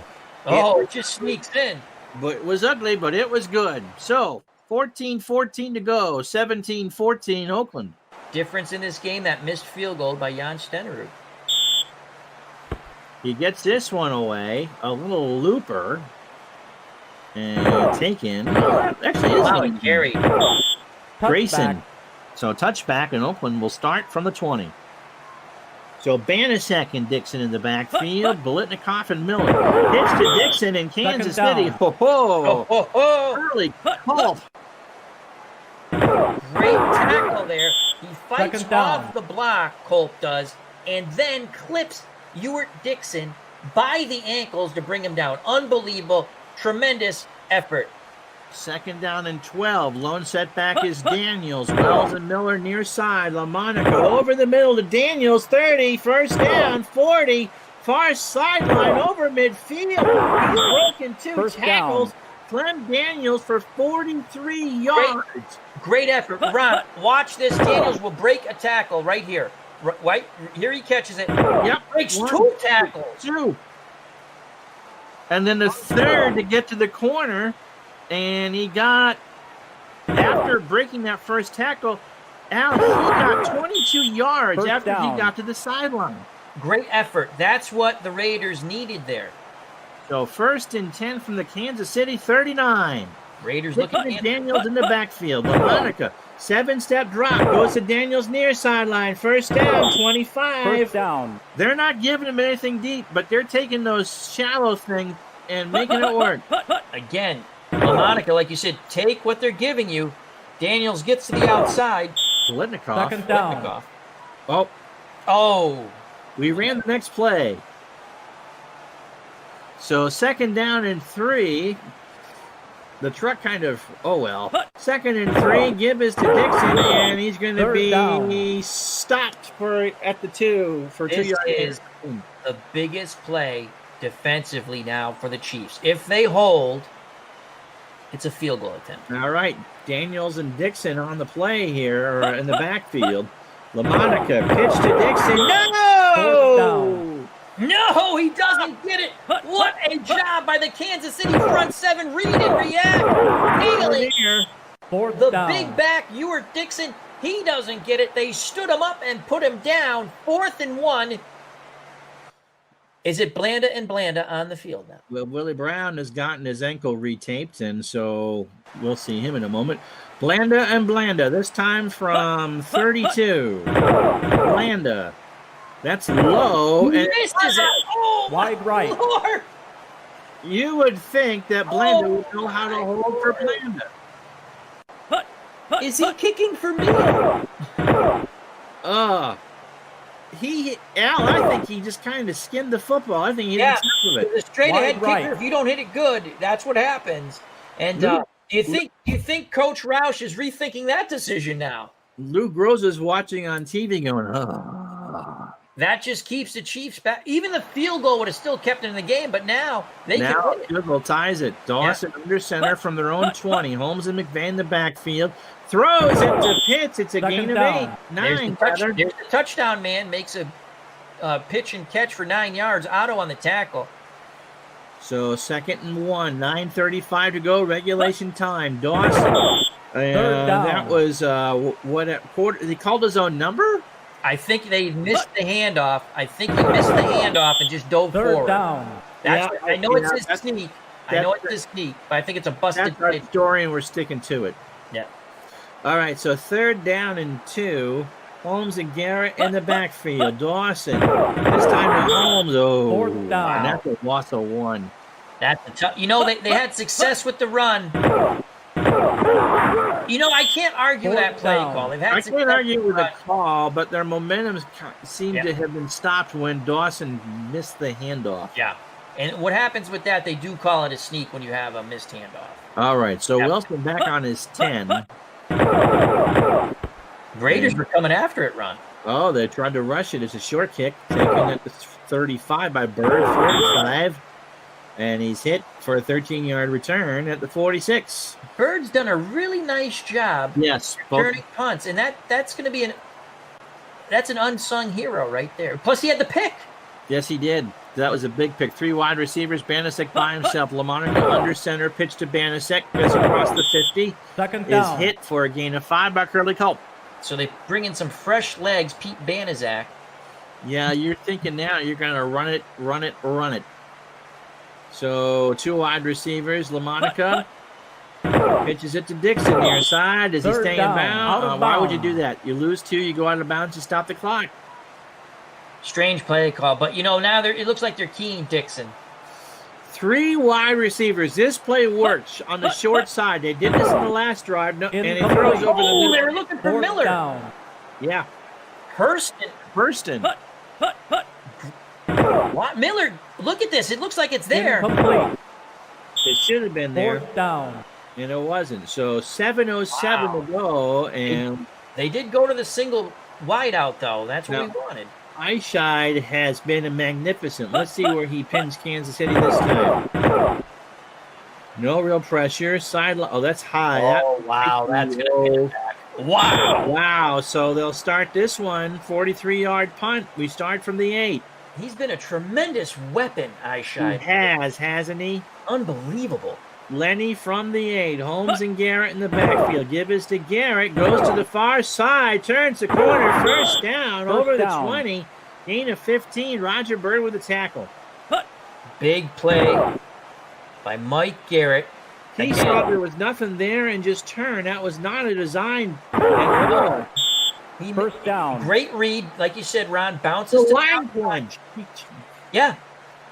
Oh, it just sneaks in. But it was ugly, but it was good. So 14-14 to go. 17-14 Oakland. Difference in this game, that missed field goal by Jan Stenerud. He gets this one away. A little looper. And taken. Actually, wow, carry. Grayson. So touchback, and Oakland will start from the 20. So Banasek and Dixon in the backfield. Bolitnikoff and Miller. Pitch to Dixon in Kansas City. Early call. Great tackle there. He fights off the block, Culp does, and then clips Ewart Dixon by the ankles to bring him down. Unbelievable. Tremendous effort. 2nd down and 12. Lone setback is Daniels. Wells and Miller near side. LaMonica over the middle to Daniels. 30. First down. 40. Far sideline over midfield. He's broken 2 tackles. Clem Daniels for 43 yards. Great effort. Ron, watch this. Daniels will break a tackle right here. Right here he catches it. Yep. Breaks 2 tackles. 2. And then the 3rd to get to the corner, and he got, after breaking that first tackle, he got 22 yards he got to the sideline. Great effort. That's what the Raiders needed there. So 1st and 10 from the Kansas City 39. Raiders looking at Daniels in the backfield. LaMonica, 7-step drop, goes to Daniels near sideline. First down, 25. First down. They're not giving him anything deep, but they're taking those shallow things and making it work. Again, LaMonica, like you said, take what they're giving you. Daniels gets to the outside. Bolitnikoff. 2nd down. Oh. We ran the next play. So 2nd down and 3. The truck kind of, 2nd and 3, Gibbs to Dixon, and he's going to be stopped at the 2 for 2 yards. This is the biggest play defensively now for the Chiefs. If they hold, it's a field goal attempt. All right, Daniels and Dixon on the play here, or in the backfield. LaMonica, pitch to Dixon. No! No, he doesn't get it. What a job by the Kansas City front 7. Read and react. Nailing the big back, Ewart Dixon. He doesn't get it. They stood him up and put him down. 4th and 1. Is it Blanda and Blanda on the field now? Well, Willie Brown has gotten his ankle retaped, and so we'll see him in a moment. Blanda and Blanda, this time from 32. Blanda. That's low. And misses it. Oh, wide right. Lord. You would think that Blanda would know how to hold for Blanda. Is he kicking for me? I think he just kind of skimmed the football. I think he didn't stop with it. The straight ahead kicker, if you don't hit it good, that's what happens. And do you think Coach Roush is rethinking that decision now? Luke Rose is watching on TV going, That just keeps the Chiefs back. Even the field goal would have still kept it in the game, but now they can win it. Field goal ties it. Dawson under center from their own 20. Holmes and McVay in the backfield. Throws it to Pitts. It's a gain of 8. 9. There's the touchdown man. Makes a pitch and catch for 9 yards. Otto on the tackle. So 2nd and 1, 9:35 to go, regulation time. Dawson. Third down. That was quarter. He called his own number. I think they missed the handoff. I think he missed the handoff and just dove Third forward. down. I know it's his sneak. I know it's his sneak, but I think it's a busted That's our pitch. story, and we're sticking to it. Yeah. All right, so 3rd down and 2. Holmes and Garrett in the backfield. Dawson. This time to Holmes. Oh, 4th down. and that's a loss of 1. That's a tough. They had success with the run. I can't argue that play call. They've had I success can't argue with the the call, but their momentum seemed to have been stopped when Dawson missed the handoff. Yeah. And what happens with that, they do call it a sneak when you have a missed handoff. All right, so Wilson back on his 10. Raiders were coming after it, Ron. Oh, they tried to rush it. It's a short kick, taken at the 35 by Bird, 45. And he's hit for a 13-yard return at the 46. Bird's done a really nice job returning punts, and that's going to be that's an unsung hero right there. Plus, he had the pick. Yes, he did. That was a big pick. 3 wide receivers. Banasek by himself. LaMonica under center. Pitch to Banasek. Goes across the 50. 2nd down. Is hit for a gain of 5 by Curly Culp. So they bring in some fresh legs, Pete Banaszak. Yeah, you're thinking now you're going to run it. So 2 wide receivers. LaMonica pitches it to Dixon near side. Does he Third stay in down, bounds? out of Why would you bounds. do that? You lose 2, you go out of bounds to stop the clock. Strange play call, but now it looks like they're keying Dixon. 3 wide receivers. This play works on the short side. They did this in the last drive, and he throws over the Oh, middle. they were looking for 4th Miller. down. Yeah, Hurston. What? Miller, look at this. It looks like it's there. Incomplete. it should have been there, 4th down. and it wasn't. So 7:07 to go, and They did go to the single wideout, though. That's what we wanted. Eyeshide has been magnificent. Let's see where he pins Kansas City this time. No real pressure. Sideline. Oh, that's high. Oh, wow. That's going to be back. Wow. Wow. So they'll start this one. 43-yard punt. We start from the 8. He's been a tremendous weapon, He Eyeshide. has, hasn't he? Unbelievable. Lenny from the 8. Holmes and Garrett in the backfield. Give us to Garrett. Goes to the far side. Turns the corner. First down. Over the 20. Gain of 15. Roger Bird with the tackle. Big play by Mike Garrett. He Again. saw there was nothing there and just turned. That was not a design at all. First down. Great read. Like you said, Ron, bounces The to the line outside. plunge. Yeah.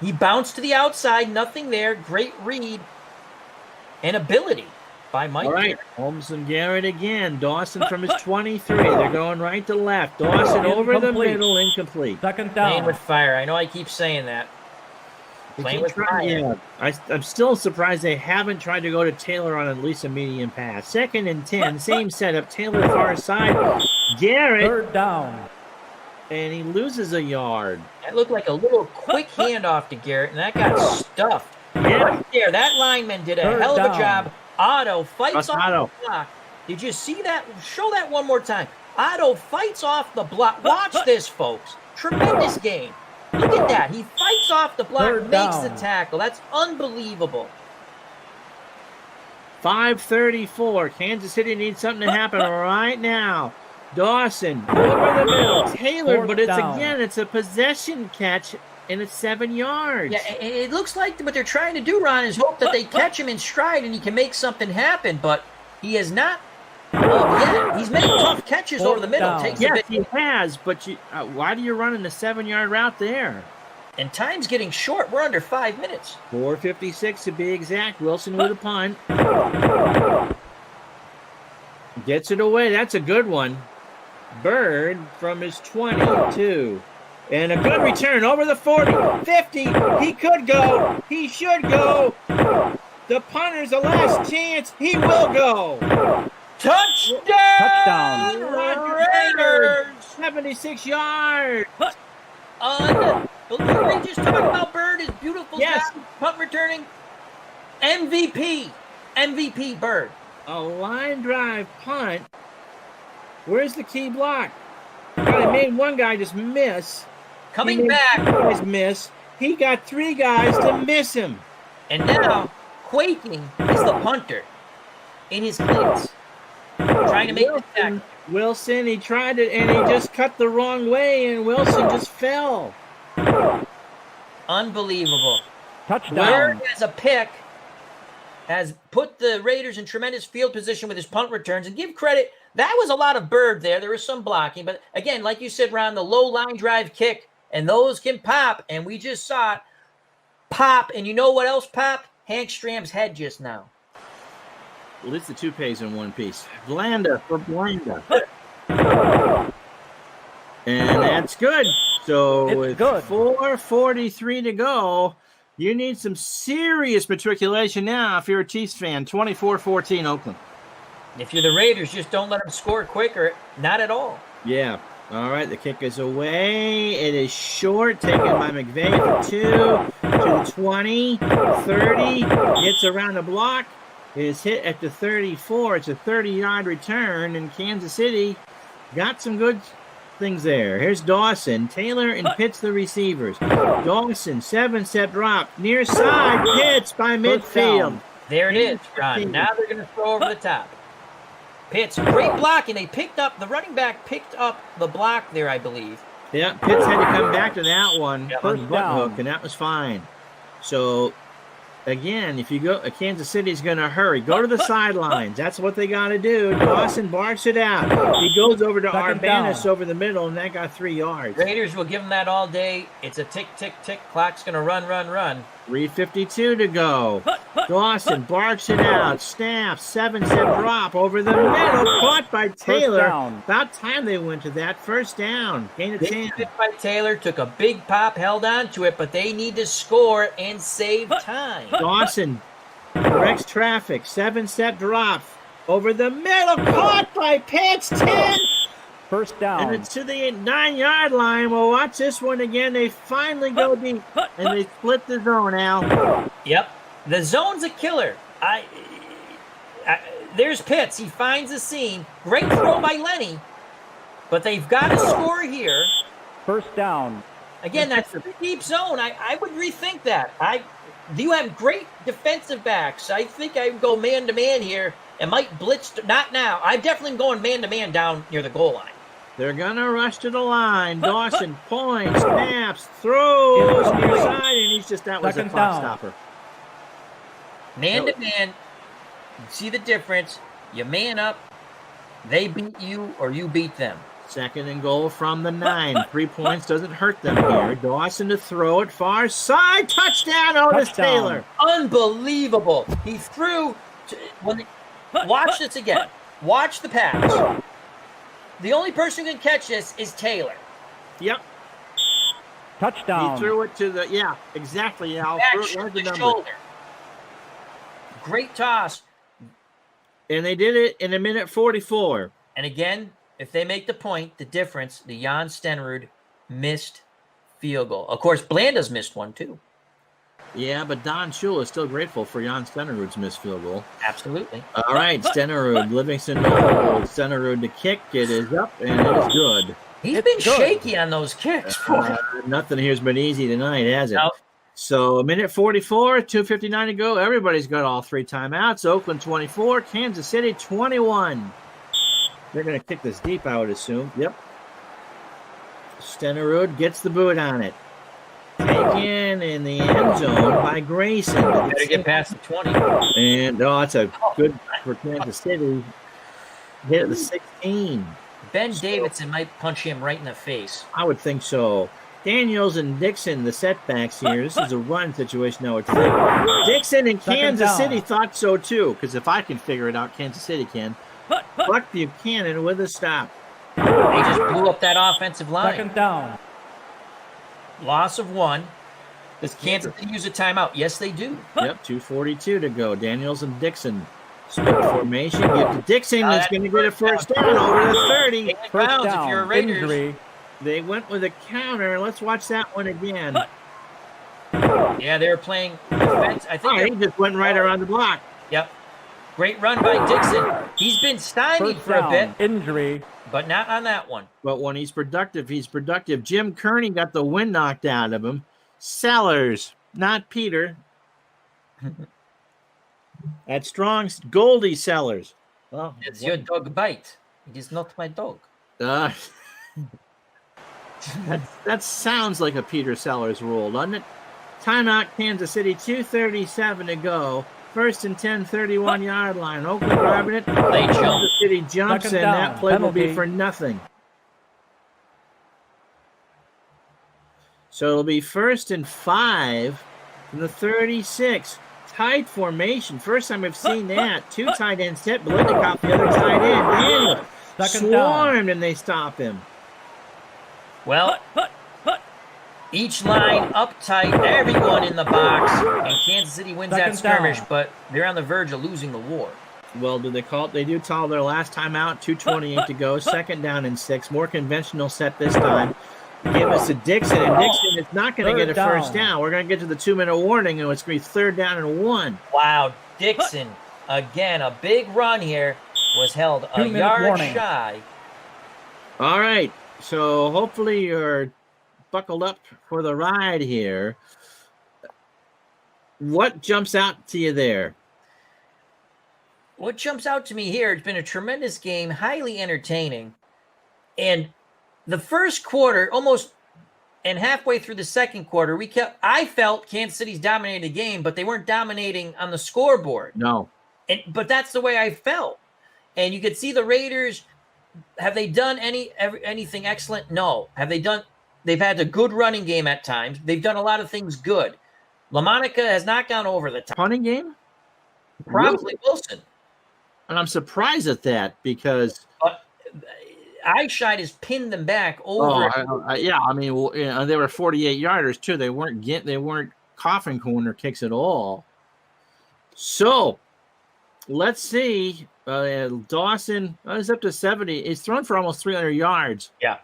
He bounced to the outside. Nothing there. Great read and ability by Mike All right, Garrett. Holmes and Garrett again. Dawson from his 23. They're going right to left. Dawson over the Incomplete. middle, incomplete. 2nd Playing down. with fire. I know I keep saying that. Playing with fire. Yeah, I'm still surprised they haven't tried to go to Taylor on at least a medium pass. 2nd and 10, same setup. Taylor far side. Garrett, 3rd down. and he loses a yard. That looked like a little quick handoff to Garrett, and that got stuffed. Yeah. Right there. That lineman did a Third hell of a down. job. Otto fights That's off Otto. the block. Did you see that? Show that one more time. Otto fights off the block. Watch this, folks. Tremendous game. Look at that. He fights off the block, Third makes down. the tackle. That's unbelievable. 5:34. Kansas City needs something to happen right now. Dawson over the middle. Taylor, Fourth but down. it's a possession catch, and it's 7 yards. Yeah, it looks like what they're trying to do, Ron, is hope that they catch him in stride and he can make something happen, but he has not yet. He's made tough catches over the middle. Down. Takes a Yes, bit, he has, but why do you run in a 7-yard route there? and time's getting short. We're under 5 minutes. 4:56 to be exact. Wilson with a punt. Gets it away. That's a good one. Bird from his 22. And a good return over the 40. 50. He could go. He should go. The punter's the last chance. He will go. Touchdown! Touchdown. Raiders! 76 yards. We just talked about Bird, his beautiful Yes. job, punt returning. MVP Bird. A line drive punt. Where's the key block? God, he made one guy just miss. Coming He made back. two guys miss. He got 3 guys to miss him. And now, quaking is the punter in his cleats, trying to make the tackle. Wilson, he tried it, and he just cut the wrong way, and Wilson just fell. Unbelievable. Touchdown. Bird has a pick, has put the Raiders in tremendous field position with his punt returns, and give credit, that was a lot of Bird there. There was some blocking, but again, like you said, Ron, the low line drive kick, and those can pop, and we just saw it pop, and you know what else popped? Hank Stram's head just now. Well, it's the toupees in one piece. Blanda for Blanda. And that's good. So It's with good. 4:43 to go, you need some serious matriculation now if you're a Chiefs fan. 24-14 Oakland. If you're the Raiders, just don't let them score quick or not at all. Yeah. All right, the kick is away. It is short, taken by McVay for 2 to the 20, 30. Gets around the block. It is hit at the 34. It's a 30-yard return, and Kansas City got some good things there. Here's Dawson. Taylor and Pitts the receivers. Dawson, 7-step drop. Near side, Pitts by midfield. There it is, Ron. Now they're going to throw over the top. Pitts, great blocking. The running back picked up the block there, I believe. Yeah, Pitts had to come back to that one Yep. on the butt down. hook, and that was fine. So, again, if you go, Kansas City's going to hurry. Go to the sidelines. That's what they got to do. Dawson barks it out. He goes over to Second Arbanis down. over the middle, and that got 3 yards. Raiders will give them that all day. It's a tick, tick, tick. Clock's going to run. 3:52 to go. Dawson barks it out. Snaps. 7-step drop over the middle. Caught by Taylor. down. About time they went to that. First down. Gain of 10. Hit by Taylor, took a big pop, held on to it, but they need to score and save time. Dawson corrects traffic. 7-step drop over the middle. Caught by Pitts. 10. First And down. it's to the 9-yard line. Well, watch this one again. They finally go deep, and they split the zone, Al. Yep. The zone's a killer. There's Pitts. He finds the seam. Great throw by Lenny, but they've got to score here. First down. Again, that's a deep zone. I would rethink that. You have great defensive backs. I think I would go man-to-man here and might blitz. Not now. I definitely am going man-to-man down near the goal line. They're going to rush to the line. Dawson points, snaps, throws near side, and that was a Second clock down. stopper. Man-to-man, see the difference. You man up, they beat you, or you beat them. Second and goal from the 9. 3 points doesn't hurt them here. Dawson to throw it far side. Touchdown, Otis Touchdown. Taylor. Unbelievable. He threw. Watch this again. Watch the pass. The only person who can catch this is Taylor. Yep. Touchdown. He threw it to the, yeah, exactly, Al. Back There's shoulder the to number. shoulder. Great toss. And they did it in 1:44. And again, if they make the point, the difference, the Jan Stenerud missed field goal. Of course, Blanda's missed one too. Yeah, but Don Shula is still grateful for Jan Stenerud's missed field goal. Absolutely. All right, Stenerud, Livingston, Stenerud to kick. It is up, and it is good. He's It's been good. shaky on those kicks. Nothing here's been easy tonight, has it? No. So 1:44, 2:59 to go. Everybody's got all 3 timeouts. Oakland 24, Kansas City 21. They're going to kick this deep, I would assume. Yep. Stenerud gets the boot on it. Taken in the end zone by Grayson. Better get past the 20. And, that's a good for Kansas City. Hit at the 16. Ben Davidson might punch him right in the face. I would think so. Daniels and Dixon, the setbacks here. This is a run situation, I would think. Dixon and Second Kansas down. City thought so, too, because if I can figure it out, Kansas City can. Buck Buchanan with a stop. They just blew up that offensive line. Second down. Loss of 1. Does Kansas City use a timeout? Yes, they do. Yep, 2:42 to go. Daniels and Dixon. Split formation. Give to Dixon. That's going to get a first down over the 30. Take First downs down. if you're a Raiders. Injury. They went with a counter. Let's watch that one again. Yeah, they're playing defense. I think Oh, he just went right around the block. Yep. Great run by Dixon. He's been stymied First for a bit, down. Injury. but not on that one. But when he's productive, he's productive. Jim Kearney got the wind knocked out of him. Sellers, not Peter. At Strong's Goldie Sellers. Well, It's your dog bite. It is not my dog. that sounds like a Peter Sellers rule, doesn't it? Timeout, Kansas City, 2:37 to go. First and 10, 31-yard line. Oakland grabbing it. Late jump. Kansas City jumps, Second and down. that play will be Penalty. for nothing. So it'll be first and 5 from the 36. Tight formation. First time we've seen that. Two tight ends set. Blitnikoff, the other tight end. Daniel Second down. swarmed, and they stop him. Well, each line up tight, everyone in the box, and Kansas City wins that Second skirmish, down. but they're on the verge of losing the war. Well, do they call it? They do call their last time out. 2:28 to go. Second down and 6. More conventional set this time. Give us a Dixon, and Dixon is not going to get a Third first down. down. We're going to get to the 2-minute warning, and it's going to be third down and 1. Wow, Dixon, again, a big run here, was held a 2-minute yard warning. shy. All right, so hopefully you're buckled up for the ride here. What jumps out to you there? What jumps out to me here, it's been a tremendous game, highly entertaining. And the first quarter, almost and halfway through the second quarter, I felt Kansas City's dominated the game, but they weren't dominating on the scoreboard. No. But that's the way I felt. And you could see the Raiders, have they done anything excellent? No. They've had a good running game at times. They've done a lot of things good. LaMonica has not gone over the top. Punting game? Probably Wilson. And I'm surprised at that because Eyeshide has pinned them back over. yeah, I mean, well, you know, they were 48-yarders too. They weren't coffin corner kicks at all. So let's see. Dawson is up to 70. He's thrown for almost 300 yards. Yeah.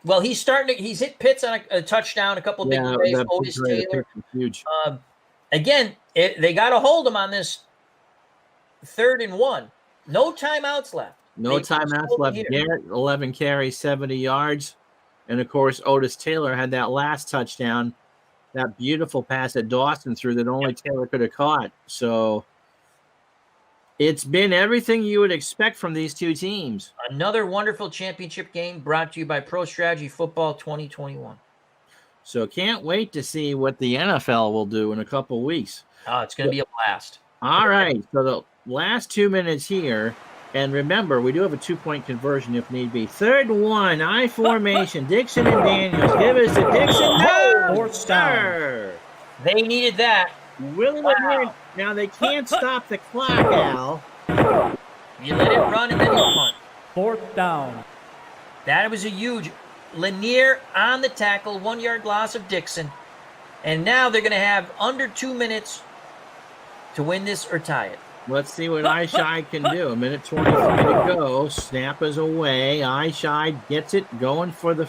Well, he's hit Pitts on a touchdown, a couple of big plays. Otis Taylor. Huge. Again, they got to hold him on this 3rd and 1. No timeouts left. No timeouts left. Garrett, 11 carries, 70 yards. And, of course, Otis Taylor had that last touchdown, that beautiful pass that Dawson threw that only Taylor could have caught. So it's been everything you would expect from these two teams. Another wonderful championship game brought to you by Pro Strategy Football 2021. So can't wait to see what the NFL will do in a couple weeks. Oh, it's going to be a blast. All right. So the last 2 minutes here. And remember, we do have a 2-point conversion if need be. 3rd and 1, I formation. Dixon and Daniels. Give us a Dixon. No, Fourth down. sir. They needed that. Willie Lanier. Now they can't stop the clock, Al. You let it run and then you punt. 4th down. That was a huge Lanier on the tackle, 1-yard loss of Dixon. And now they're going to have under 2 minutes to win this or tie it. Let's see what Eyeshide can do. 1:23 to go. Snap is away. Eyeshide gets it going for the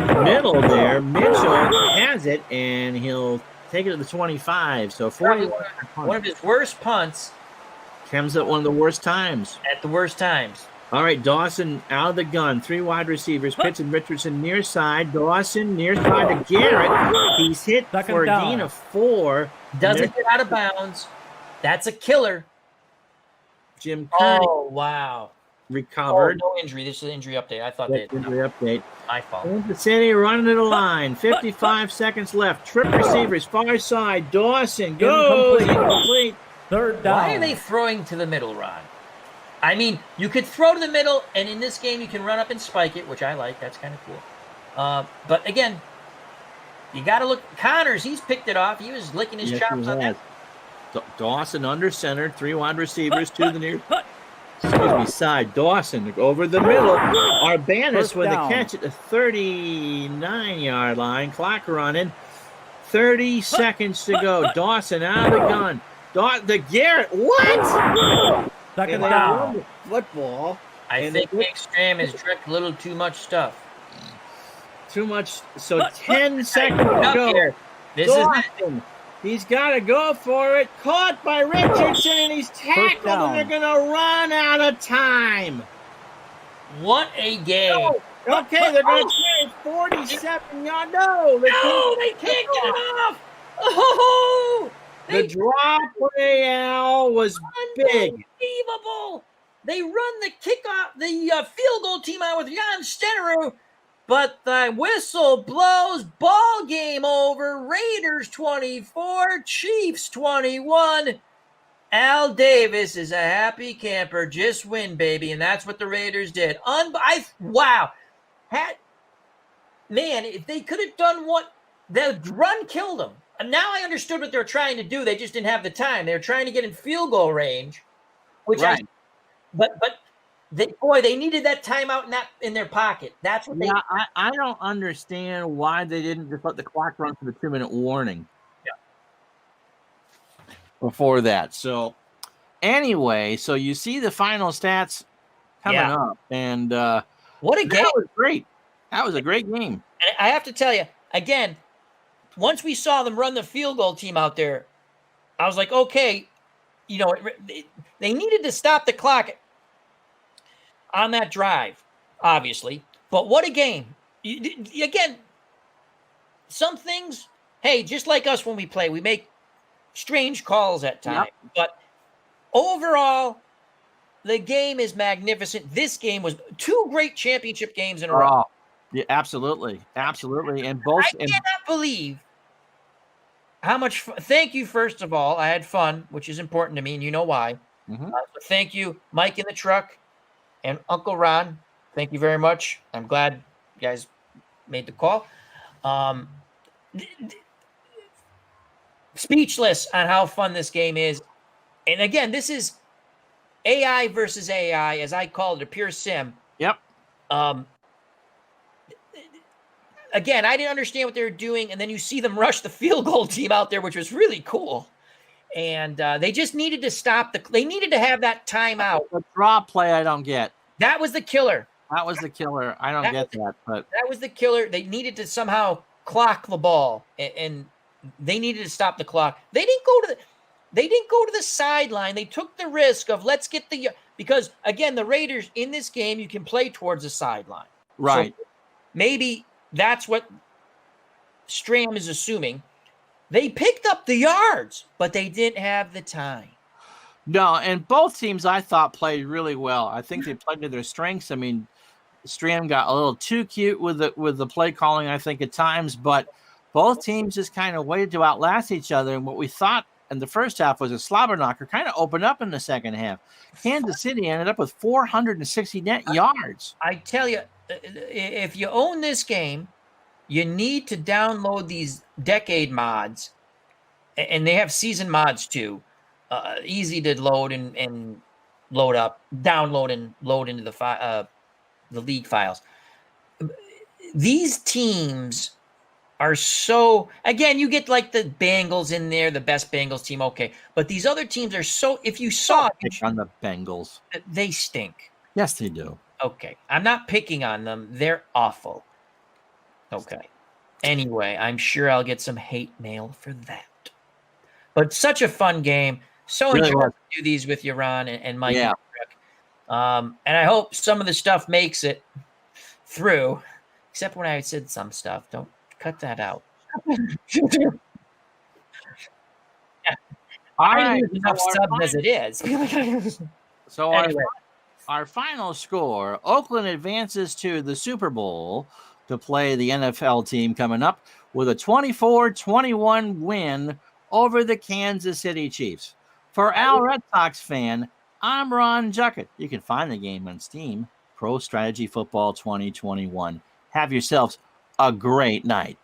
middle there. Mitchell has it, and he'll take it to the 25. So 41. One of his worst punts comes at one of the worst times. at the worst times. All right, Dawson out of the gun. 3 wide receivers. Pitts and Richardson near side. Dawson near side to Garrett. He's hit Second for a down. gain of 4. Doesn't get out of bounds. That's a killer. Jim Kearney Oh, wow. recovered. Oh, no injury. This is an injury update. I thought that. Injury update. My fault. Kansas City running to the line. 55 seconds left. Trip receivers, far side. Dawson goes incomplete. 3rd down. Why are they throwing to the middle, Ron? I mean, you could throw to the middle, and in this game, you can run up and spike it, which I like. That's kind of cool. But again, you got to look. Connors, he's picked it off. He was licking his Yes, chops he on has. that. Dawson under center. 3 wide receivers to the near side. Dawson over the middle. Arbanis First with down. the catch at the 39-yard line. Clock running. 30 seconds to go. Dawson out of the gun. The Garrett. What? 2nd And they down. run the football. I And think they- Nick Stram has drank a little too much stuff. Too much. So 10 seconds to Up go. here. This is Dawson. He's got to go for it. Caught by Richardson, and he's tackled, down. and they're going to run out of time. what a game. Oh, okay, they're going to carry 47 yards. No, No, they can't get it off. Oh, The draw play, Al, was big. Unbelievable. They run the kickoff, the field goal team out with Jan Steneru, but the whistle blows. Ball game over. Raiders 24, Chiefs 21. Al Davis is a happy camper. Just win, baby, and that's what the Raiders did. Wow. Man, if they could have done what the run killed them. And now I understood what they were trying to do. They just didn't have the time. They were trying to get in field goal range, which Right. but they needed that timeout in their pocket. That's what they. I don't understand why they didn't just let the clock run for the 2-minute warning. Yeah. Before that. So anyway, so you see the final stats coming up, and what a game! That was great. That was a great game. And I have to tell you again. Once we saw them run the field goal team out there, I was like, okay, they needed to stop the clock on that drive, obviously. But what a game. Again, some things, hey, just like us when we play, we make strange calls at times. Yep. But overall, the game is magnificent. This game was 2 great championship games in a row. Yeah, absolutely. Absolutely. And both. I cannot believe how much fun. Thank you, first of all. I had fun, which is important to me, and you know why. Mm-hmm. So thank you, Mike in the truck and Uncle Ron. Thank you very much. I'm glad you guys made the call. Speechless on how fun this game is. And again, this is AI versus AI, as I call it, a pure sim. Yep. Again, I didn't understand what they were doing, and then you see them rush the field goal team out there, which was really cool. And they just needed to stop they needed to have that timeout. The draw play, I don't get. That was the killer. That was the killer. I don't get that, but that was the killer. They needed to somehow clock the ball, and they needed to stop the clock. They didn't go to the sideline. They took the risk of because again, the Raiders in this game, you can play towards the sideline. Right. So maybe that's what Stram is assuming. They picked up the yards, but they didn't have the time. No, and both teams I thought played really well. I think they played to their strengths. I mean, Stram got a little too cute with the play calling, I think, at times, but both teams just kind of waited to outlast each other. And what we thought in the first half was a slobber knocker kind of opened up in the second half. Kansas City ended up with 460 net yards. I tell you, if you own this game, you need to download these Decade mods, and they have season mods too. Easy to load and load up, download and load into the league files. These teams are so, again, you get like the Bengals in there, the best Bengals team, okay. But these other teams are so, if you saw it, on the Bengals, they stink. Yes, they do. Okay. I'm not picking on them. They're awful. Okay. Anyway, I'm sure I'll get some hate mail for that. But such a fun game. So really enjoyed to do these with you, Ron and Mike. Yeah. And I hope some of the stuff makes it through, except when I said some stuff. Don't cut that out. Yeah. All right. Enough subs as it is. So anyway. Our final score, Oakland advances to the Super Bowl to play the NFL team coming up with a 24-21 win over the Kansas City Chiefs. For Al Red Sox fan, I'm Ron Juckett. You can find the game on Steam, Pro Strategy Football 2021. Have yourselves a great night.